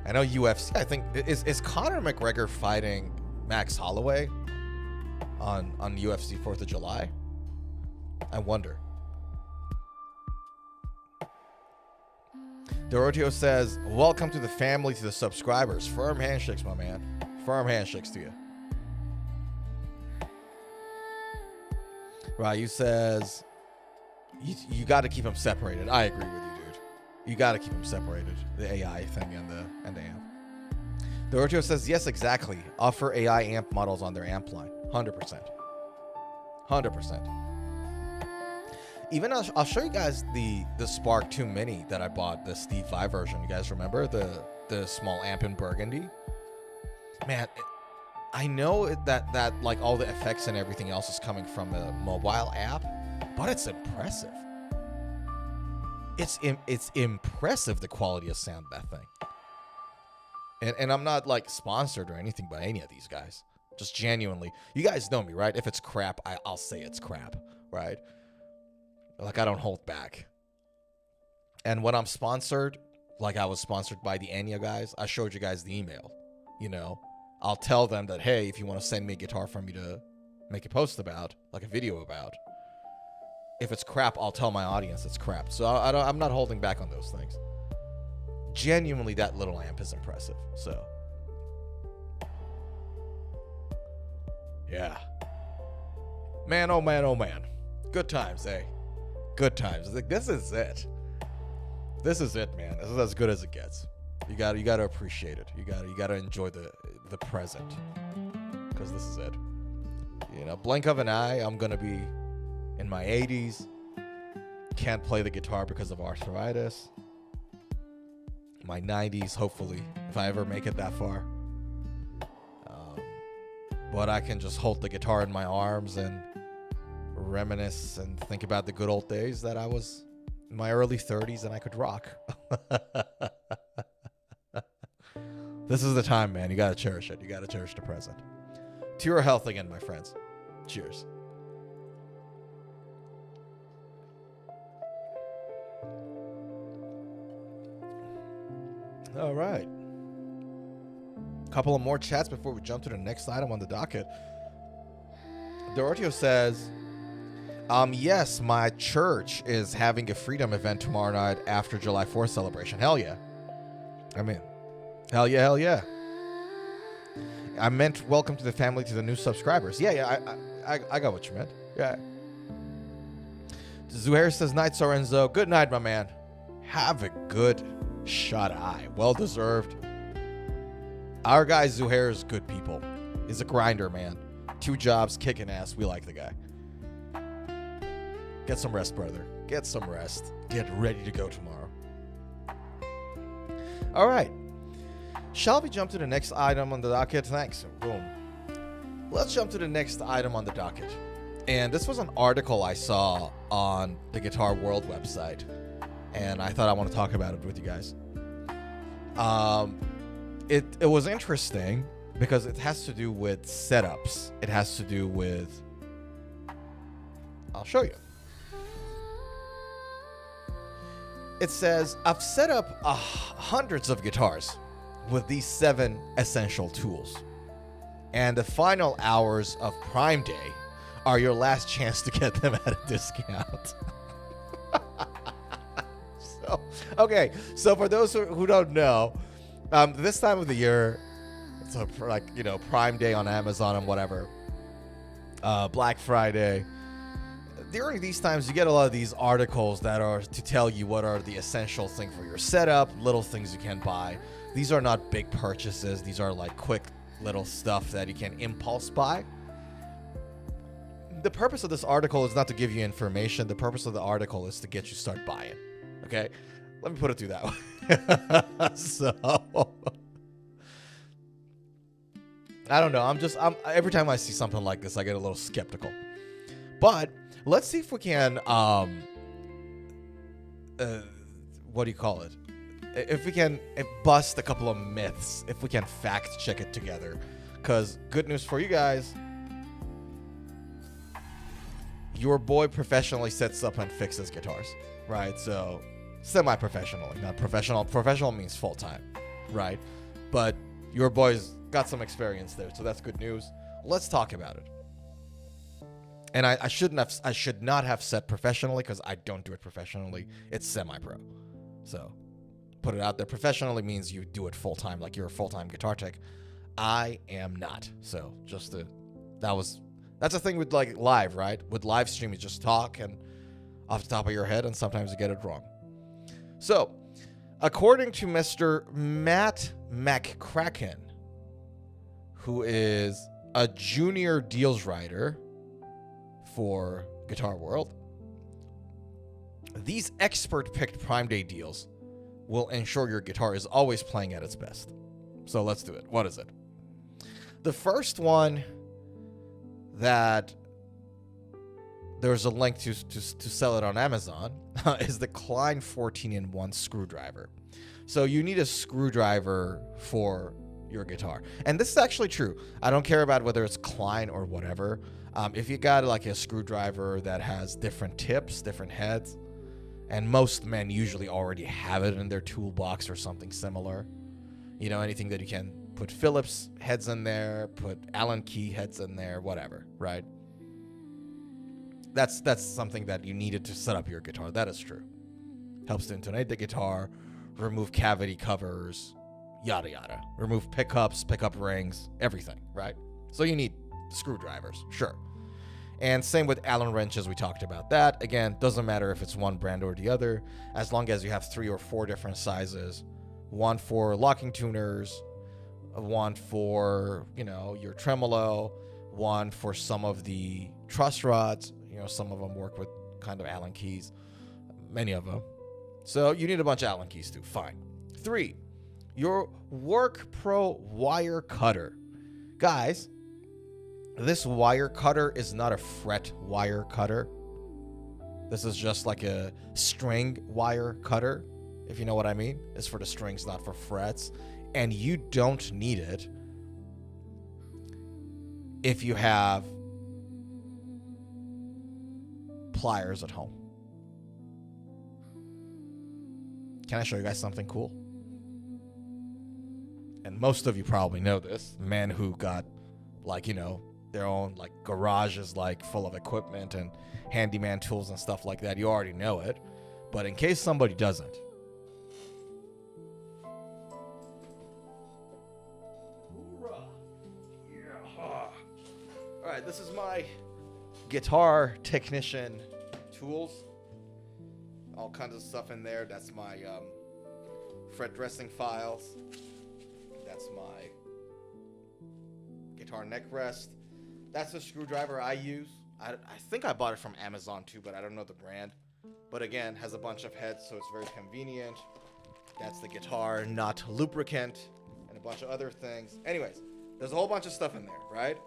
I know UFC. I think is Conor McGregor fighting Max Holloway on UFC 4th of July? I wonder. Doroteo says, welcome to the family, to the subscribers. Firm handshakes, my man. Firm handshakes to you. Ryu says, you got to keep them separated. I agree with you, dude. You got to keep them separated. The AI thing and the amp. Doroteo says, yes, exactly. Offer AI amp models on their amp line. 100%. 100%. Even I'll show you guys the Spark 2 Mini that I bought, the Steve Vai version. You guys remember the small amp in burgundy? Man, I know that like all the effects and everything else is coming from a mobile app, but it's impressive. It's impressive, the quality of sound of that thing. And I'm not like sponsored or anything by any of these guys. Just genuinely, you guys know me, right? If it's crap, I'll say it's crap, right? Like, I don't hold back. And when I'm sponsored, like I was sponsored by the Enya guys, I showed you guys the email, you know. I'll tell them that, hey, if you want to send me a guitar for me to make a post about, like a video about, if it's crap, I'll tell my audience it's crap. So I'm not holding back on those things. Genuinely, that little amp is impressive. So, yeah. Man, oh man, oh man. Good times, eh? Good times. Like, this is it. This is it, man. This is as good as it gets. You gotta appreciate it. You gotta enjoy the present, because this is it. You know, blink of an eye, I'm gonna be in my 80s. Can't play the guitar because of arthritis. My 90s, hopefully, if I ever make it that far. But I can just hold the guitar in my arms and reminisce and think about the good old days that I was in my early 30s and I could rock. This is the time, man. You gotta cherish it. You gotta cherish the present. To your health again, my friends. Cheers. All right. Couple of more chats before we jump to the next item on the docket. Doroteo says, yes, my church is having a freedom event tomorrow night after July 4th celebration. Hell yeah. I'm in. Hell yeah, hell yeah. I meant welcome to the family to the new subscribers. Yeah, I got what you meant. Yeah. Zuhair says, night, Sorenzo. Good night, my man. Have a good shut eye. Well deserved. Our guy Zuhair is good people. He's a grinder, man. 2 jobs, kicking ass. We like the guy. Get some rest, brother. Get some rest. Get ready to go tomorrow. All right. Shall we jump to the next item on the docket? Thanks. Boom. Let's jump to the next item on the docket. And this was an article I saw on the Guitar World website. And I thought I want to talk about it with you guys. It was interesting because it has to do with setups. It has to do with... I'll show you. It says, I've set up hundreds of guitars with these 7 essential tools. And the final hours of Prime Day are your last chance to get them at a discount. So for those who don't know, this time of the year, it's like, you know, Prime Day on Amazon and whatever, Black Friday. During these times, you get a lot of these articles that are to tell you what are the essential things for your setup, little things you can buy. These are not big purchases. These are like quick little stuff that you can impulse buy. The purpose of this article is not to give you information. The purpose of the article is to get you start buying. Okay? Let me put it through that way. So, I don't know. I'm every time I see something like this, I get a little skeptical. But let's see if we can, what do you call it? If we can bust a couple of myths, if we can fact check it together. Because good news for you guys, your boy professionally sets up and fixes guitars, right? So semi-professionally, not professional. Professional means full-time, right? But your boy's got some experience there, so that's good news. Let's talk about it. And I should not have said professionally because I don't do it professionally. It's semi-pro. So put it out there. Professionally means you do it full-time, like you're a full-time guitar tech. I am not. So that's the thing with like live, right? With live stream, you just talk and off the top of your head, and sometimes you get it wrong. So, according to Mr. Matt McCracken, who is a junior deals writer for Guitar World, these expert-picked Prime Day deals will ensure your guitar is always playing at its best. So let's do it. What is it? The first one that there's a link to sell it on Amazon is the Klein 14-in-1 screwdriver. So you need a screwdriver for your guitar. And this is actually true. I don't care about whether it's Klein or whatever. If you got like a screwdriver that has different tips, different heads, and most men usually already have it in their toolbox or something similar. You know, anything that you can put Phillips heads in there, put Allen key heads in there, whatever, right? That's something that you needed to set up your guitar. That is true. Helps to intonate the guitar, remove cavity covers, yada yada. Remove pickups, pickup rings, everything, right? So you need screwdrivers, sure. And same with Allen wrenches, we talked about that. Again, doesn't matter if it's one brand or the other, as long as you have 3 or 4 different sizes. One for locking tuners, one for, you know, your tremolo, one for some of the truss rods. You know, some of them work with kind of Allen keys, many of them. So you need a bunch of Allen keys too, fine. 3, your Work Pro wire cutter. Guys, this wire cutter is not a fret wire cutter. This is just like a string wire cutter, if you know what I mean. It's for the strings, not for frets. And you don't need it if you have pliers at home. Can I show you guys something cool? And most of you probably know this. Men who got, like, you know, their own like garages like full of equipment and handyman tools and stuff like that. You already know it. But in case somebody doesn't. All right, this is my guitar technician tools. All kinds of stuff in there. That's my fret dressing files. That's my guitar neck rest. That's the screwdriver I use. I think I bought it from Amazon too, but I don't know the brand. But again, has a bunch of heads, so it's very convenient. That's the guitar nut lubricant and a bunch of other things. Anyways, there's a whole bunch of stuff in there, right?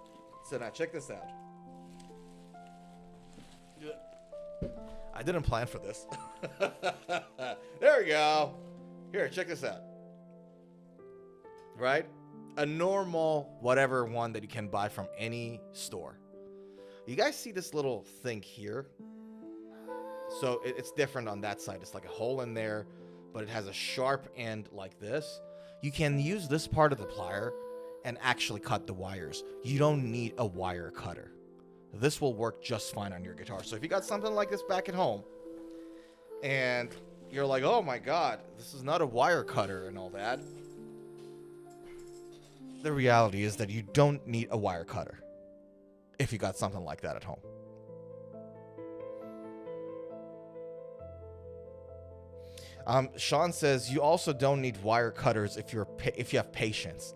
So now check this out. I didn't plan for this. There we go. Here, check this out. Right? A normal whatever one that you can buy from any store. You guys see this little thing here? So it's different on that side. It's like a hole in there, but it has a sharp end like this. You can use this part of the plier and actually cut the wires. You don't need a wire cutter. This will work just fine on your guitar. So if you got something like this back at home and you're like, oh my God, this is not a wire cutter and all that. The reality is that you don't need a wire cutter if you got something like that at home. Sean says you also don't need wire cutters if you have patience.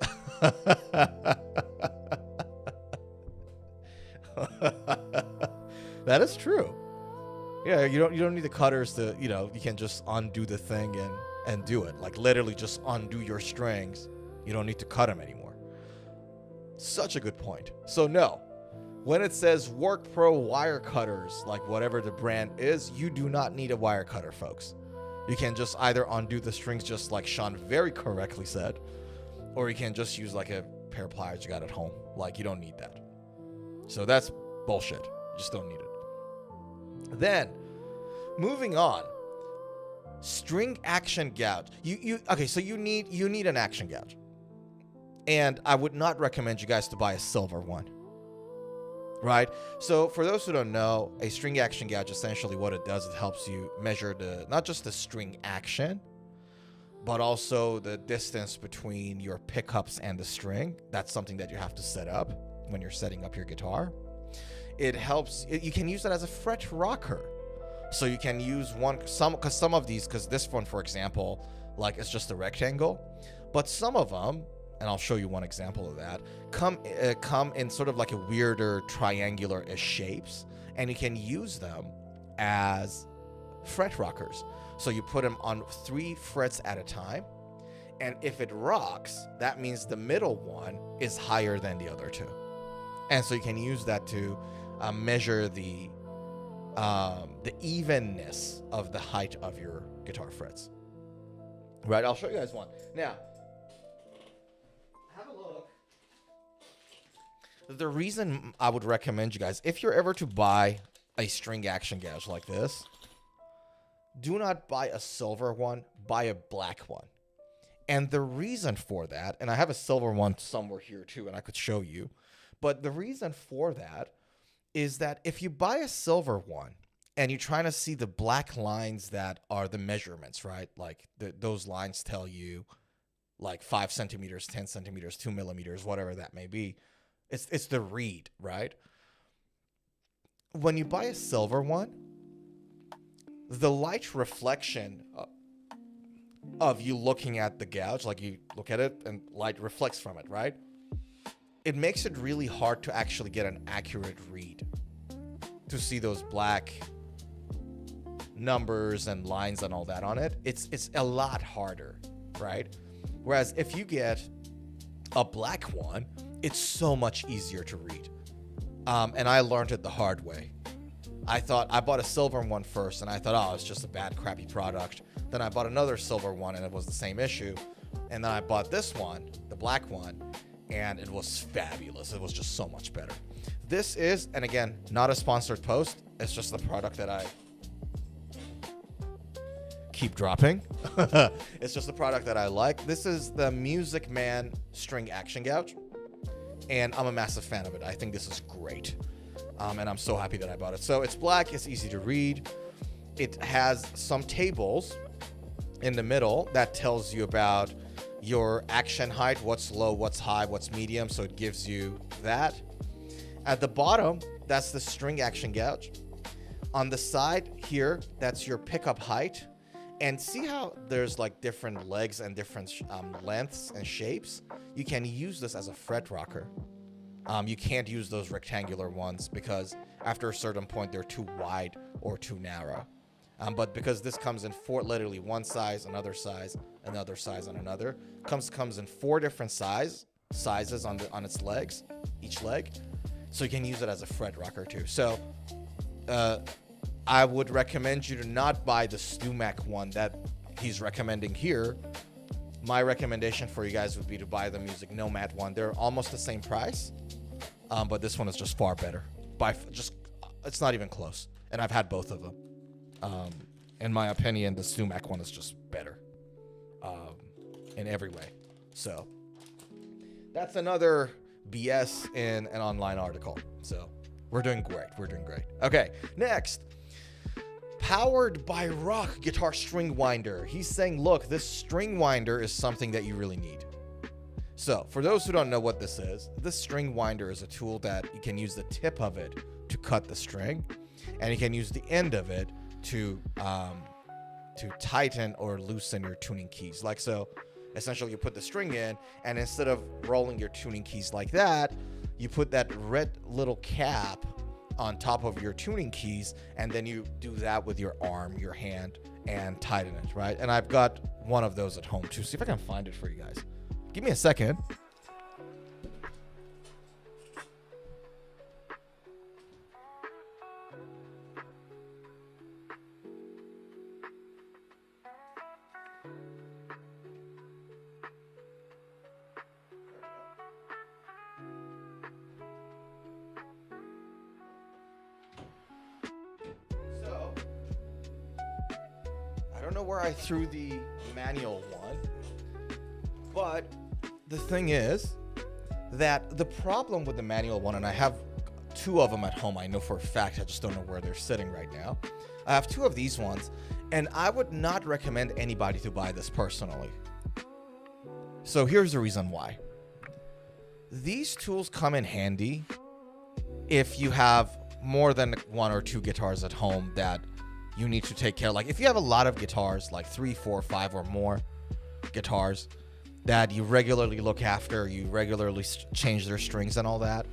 That is true. Yeah, you don't need the cutters to, you know, you can just undo the thing and do it. Like literally just undo your strings. You don't need to cut them anymore. Such a good point. So no, when it says Work Pro wire cutters, like whatever the brand is, you do not need a wire cutter, folks. You can just either undo the strings just like Sean very correctly said, or you can just use like a pair of pliers you got at home. Like you don't need that. So that's bullshit. You just don't need it. Then, moving on. String action gouge. Okay, so you need an action gouge. And I would not recommend you guys to buy a silver one. Right? So for those who don't know, a string action gouge, essentially what it does, it helps you measure not just the string action, but also the distance between your pickups and the string. That's something that you have to set up when you're setting up your guitar. It helps, you can use it as a fret rocker. So you can use some of these, because this one, for example, like it's just a rectangle, but some of them, and I'll show you one example of that, come in sort of like a weirder triangular-ish shapes, and you can use them as fret rockers. So you put them on 3 frets at a time, And if it rocks, that means the middle one is higher than the other two. And so you can use that to measure the evenness of the height of your guitar frets. Right, I'll show you guys one. Now, have a look. The reason I would recommend you guys, if you're ever to buy a string action gouge like this, do not buy a silver one, buy a black one. And the reason for that, and I have a silver one somewhere here too, and I could show you, but the reason for that is that if you buy a silver one and you're trying to see the black lines that are the measurements, right? Like those lines tell you like 5 centimeters, 10 centimeters, 2 millimeters, whatever that may be. It's the read, right? When you buy a silver one, the light reflection of you looking at the gouge, like you look at it and light reflects from it, right? It makes it really hard to actually get an accurate read, to see those black numbers and lines and all that on it. It's a lot harder, right? Whereas if you get a black one, it's so much easier to read. And I learned it the hard way. I bought a silver one first, and I thought, oh, it's just a bad, crappy product. Then I bought another silver one, and it was the same issue. And then I bought this one, the black one, and it was fabulous. It was just so much better. This is, and again, not a sponsored post. It's just the product that I keep dropping. It's just the product that I like. This is the Music Man string action gouge, and I'm a massive fan of it. I think this is great. And I'm so happy that I bought it. So it's black, it's easy to read. It has some tables in the middle that tells you about your action height, what's low, what's high, what's medium. So it gives you that. At the bottom, that's the string action gouge. On the side here, that's your pickup height. And see how there's like different legs and different lengths and shapes? You can use this as a fret rocker. You can't use those rectangular ones because after a certain point they're too wide or too narrow. But because this comes in literally one size, another size, another size, and another, comes in 4 different sizes on its legs, each leg. So you can use it as a fret rocker too. So I would recommend you to not buy the Stumac one that he's recommending here. My recommendation for you guys would be to buy the Music Nomad one. They're almost the same price, but this one is just far better. It's not even close. And I've had both of them. In my opinion, the Stumac one is just better in every way. So that's another BS in an online article. So we're doing great. We're doing great. Okay, next. Powered by Rock Guitar String Winder. He's saying, look, this string winder is something that you really need. So for those who don't know what this string winder is a tool that you can use the tip of it to cut the string, and you can use the end of it to tighten or loosen your tuning keys. Like so, essentially you put the string in, and instead of rolling your tuning keys like that, you put that red little cap on top of your tuning keys, and then you do that with your arm, your hand, and tighten it, right? And I've got one of those at home too. See if I can find it for you guys. Give me a second. I don't know where I threw the manual one, but the thing is that the problem with the manual one, and I have 2 of them at home, I know for a fact, I just don't know where they're sitting right now. I have 2 of these ones, and I would not recommend anybody to buy this personally. So here's the reason why. These tools come in handy if you have more than 1 or 2 guitars at home that you need to take care. Like if you have a lot of guitars, like 3, 4, 5 or more guitars that you regularly look after, you regularly change their strings and all that,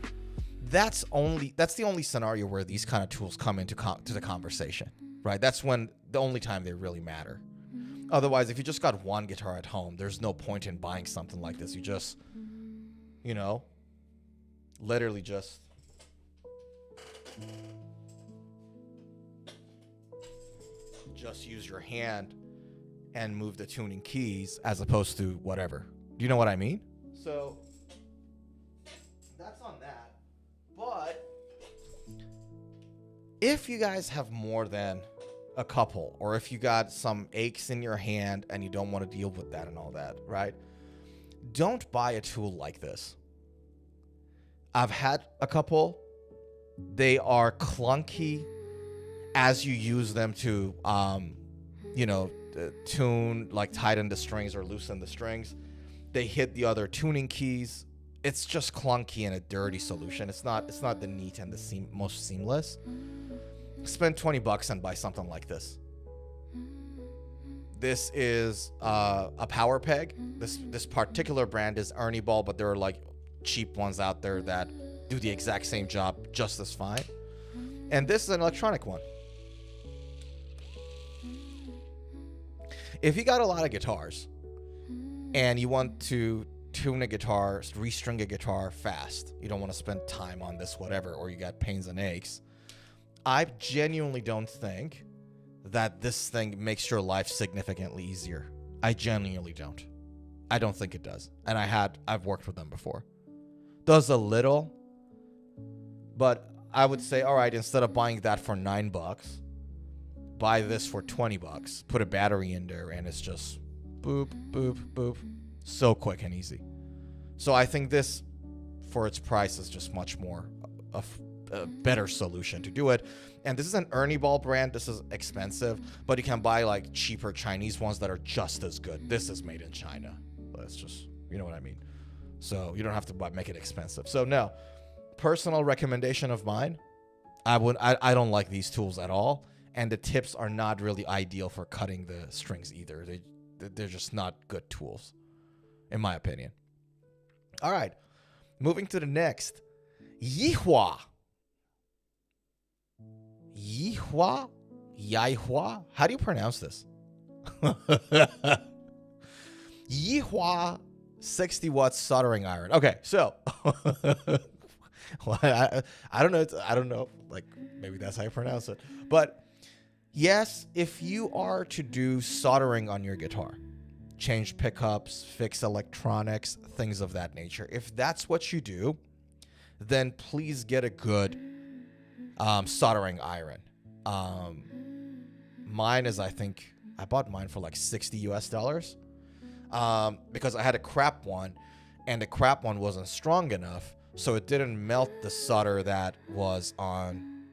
that's the only scenario where these kind of tools come into to the conversation, right? That's when the only time they really matter. Otherwise, if you just got one guitar at home, there's no point in buying something like this. You just, you know, literally just use your hand and move the tuning keys as opposed to whatever. Do you know what I mean? So that's on that. But if you guys have more than a couple, or if you got some aches in your hand and you don't want to deal with that and all that, right? Don't buy a tool like this. I've had a couple. They are clunky as you use them to, tune, like tighten the strings or loosen the strings. They hit the other tuning keys. It's just clunky and a dirty solution. It's not the neat and the most seamless. Spend $20 and buy something like this. This is a power peg. This particular brand is Ernie Ball, but there are like cheap ones out there that do the exact same job just as fine. And this is an electronic one. If you got a lot of guitars and you want to tune a guitar, restring a guitar fast, you don't want to spend time on this, whatever, or you got pains and aches, I genuinely don't think that this thing makes your life significantly easier. I genuinely don't. I don't think it does. And I've worked with them before. Does a little, but I would say, all right, instead of buying that for $9, buy this for $20. Put a battery in there, and it's just boop, boop, boop. So quick and easy. So I think this, for its price, is just much more a better solution to do it. And this is an Ernie Ball brand. This is expensive, but you can buy like cheaper Chinese ones that are just as good. This is made in China. That's just, you know what I mean? So you don't have to make it expensive. So no, personal recommendation of mine, I don't like these tools at all. And the tips are not really ideal for cutting the strings either. They're just not good tools, in my opinion. All right, moving to the next. Yihua. Yihua? Yihua? How do you pronounce this? Yihua 60 watt soldering iron. Okay, so well, I don't know. I don't know. Like, maybe that's how you pronounce it. But yes, if you are to do soldering on your guitar, change pickups, fix electronics, things of that nature, if that's what you do, then please get a good soldering iron. Mine is, I think, I bought mine for like $60 US, because I had a crap one, and the crap one wasn't strong enough, so it didn't melt the solder that was on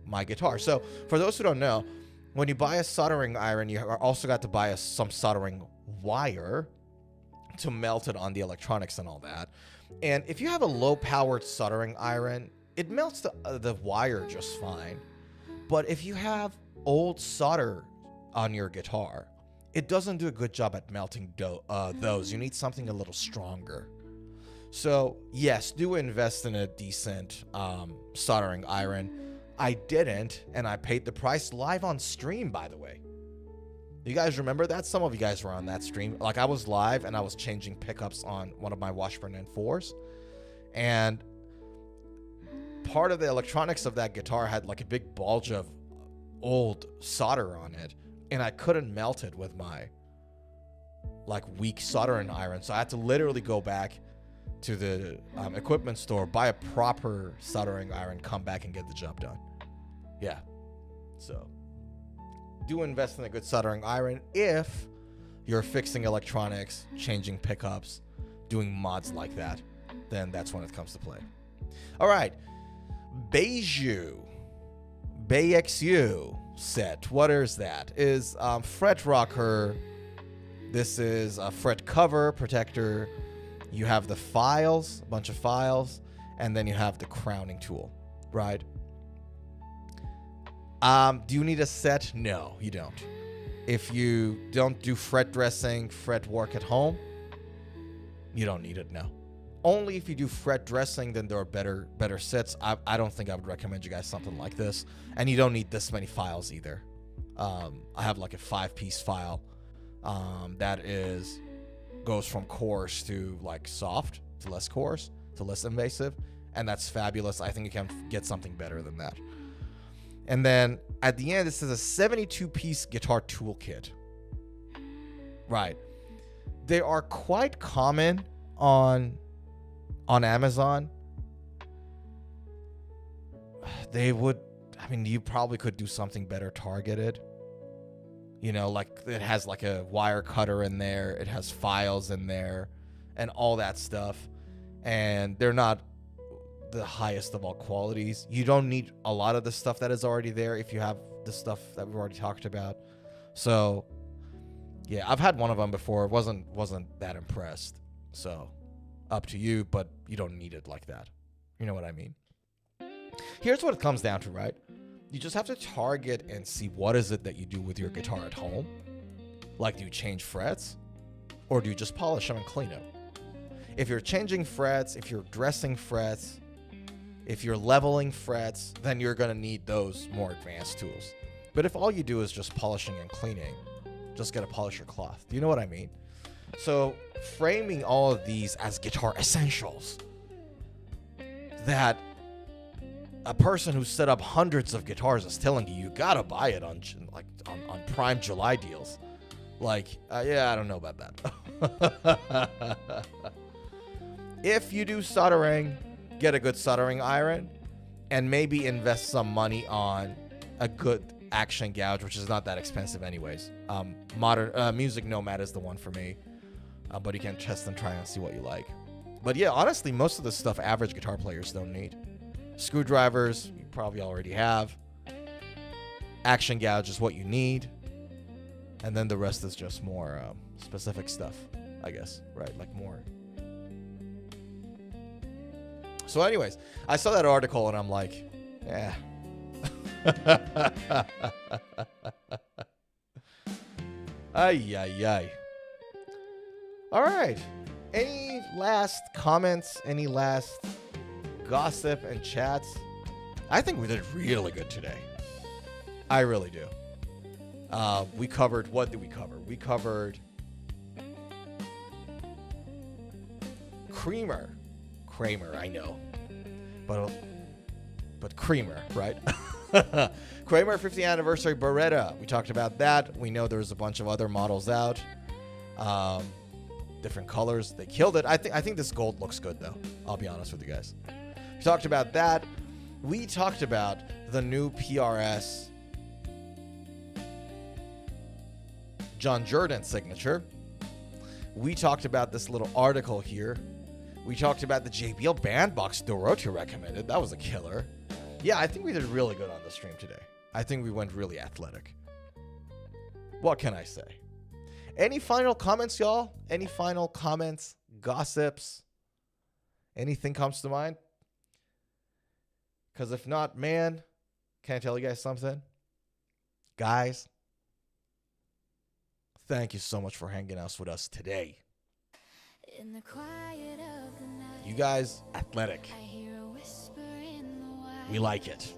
my guitar. So for those who don't know, when you buy a soldering iron, you also got to buy some soldering wire to melt it on the electronics and all that. And if you have a low-powered soldering iron, it melts the wire just fine. But if you have old solder on your guitar, it doesn't do a good job at melting those. You need something a little stronger. So yes, do invest in a decent soldering iron. I didn't, and I paid the price live on stream, by the way. You guys remember that? Some of you guys were on that stream. Like, I was live, and I was changing pickups on one of my Washburn N4s. And part of the electronics of that guitar had, like, a big bulge of old solder on it. And I couldn't melt it with my, like, weak soldering iron. So I had to literally go back to the equipment store, buy a proper soldering iron, come back and get the job done. Yeah. So do invest in a good soldering iron if you're fixing electronics, changing pickups, doing mods like that. Then that's when it comes to play. All right. Beiju BXU set. What is that? Is fret rocker. This is a fret cover protector. You have the files, a bunch of files, and then you have the crowning tool, right? Do you need a set? No, you don't. If you don't do fret dressing, fret work at home, you don't need it, no. Only if you do fret dressing, then there are better sets. I don't think I would recommend you guys something like this. And you don't need this many files either. I have like a 5-piece file that goes from coarse to like soft to less coarse to less invasive, and that's fabulous. I think you can get something better than that. And then at the end, this is a 72-piece guitar toolkit. Right. They are quite common on Amazon. You probably could do something better targeted. Like it has like a wire cutter in there. It has files in there and all that stuff. And they're not the highest of all qualities. You don't need a lot of the stuff that is already there if you have the stuff that we've already talked about. So, yeah, I've had one of them before. Wasn't that impressed. So, up to you, but you don't need it like that. You know what I mean? Here's what it comes down to, right? You just have to target and see what is it that you do with your guitar at home. Like, do you change frets? Or do you just polish them and clean them? If you're changing frets, if you're dressing frets, if you're leveling frets, then you're going to need those more advanced tools. But if all you do is just polishing and cleaning, just get a polisher cloth. Do you know what I mean? So framing all of these as guitar essentials that a person who set up hundreds of guitars is telling you gotta buy it on Prime July deals. Yeah, I don't know about that. If you do soldering, get a good soldering iron and maybe invest some money on a good action gouge, which is not that expensive anyways. Modern Music Nomad is the one for me, but you can test and try and see what you like. But yeah, honestly, most of the stuff average guitar players don't need. Screwdrivers, you probably already have. Action gouge is what you need. And then the rest is just more specific stuff, I guess, right? Like more. So anyways, I saw that article and I'm like, yeah. Ay. All right. Any last comments? Any last gossip and chats? I think we did really good today. I really do. We covered, what did we cover? We covered Kramer, I know. But Kramer, right? Kramer 50th anniversary Barretta. We talked about that. We know there's a bunch of other models out. Different colors. They killed it. I think this gold looks good though. I'll be honest with you guys. We talked about that. We talked about the new PRS John Jordan signature. We talked about this little article here. We talked about the JBL Bandbox Dorothy recommended. That was a killer. Yeah, I think we did really good on the stream today. I think we went really athletic. What can I say? Any final comments, y'all? Any final comments, gossips? Anything comes to mind? Because if not, man, can I tell you guys something? Guys, thank you so much for hanging out with us today. In the quiet of the night, you guys, athletic. I hear a whisper in the wild, We like it.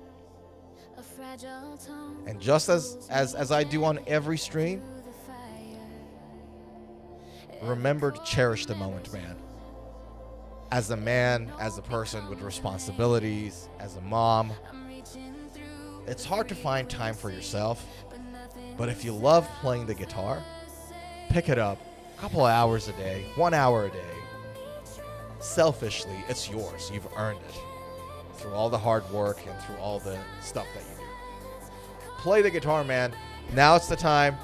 a fragile tone And just as I do on every stream, through the fire. remember to cherish the moment, man. As a man, as a person with responsibilities, as a mom, I'm reaching through, it's hard to find time for yourself. But if you love playing the guitar, pick it up a couple of hours a day, 1 hour a day. Selfishly, it's yours. You've earned it through all the hard work and through all the stuff that you do. Play the guitar, man. Now it's the time.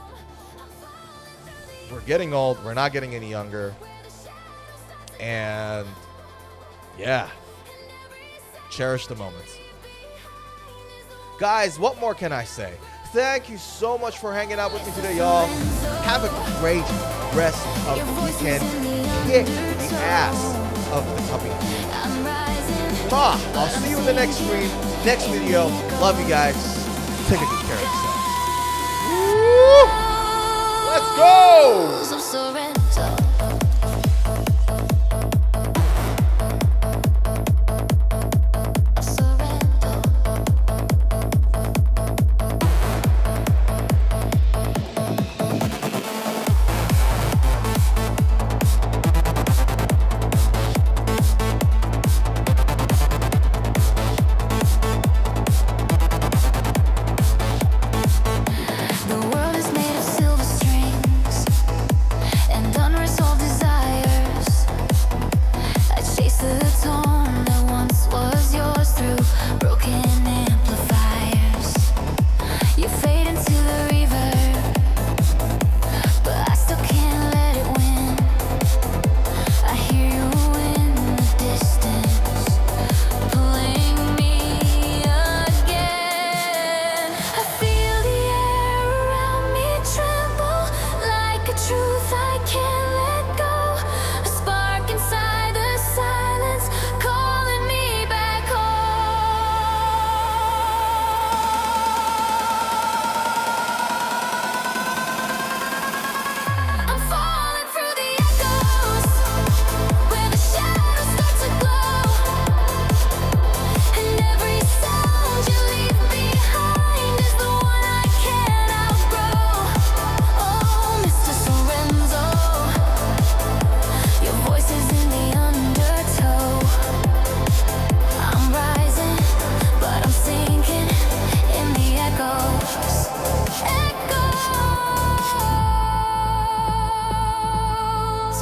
We're getting old. We're not getting any younger. And yeah, cherish the moments. Guys, what more can I say? Thank you so much for hanging out with me today, y'all. Have a great rest of the weekend. Kick the ass of the coming week. I'm rising. I'll see you in the next stream, next video. Love you guys. Take a good care of yourself. Woo! Let's go! So Sorenzo.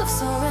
of Sorenzo.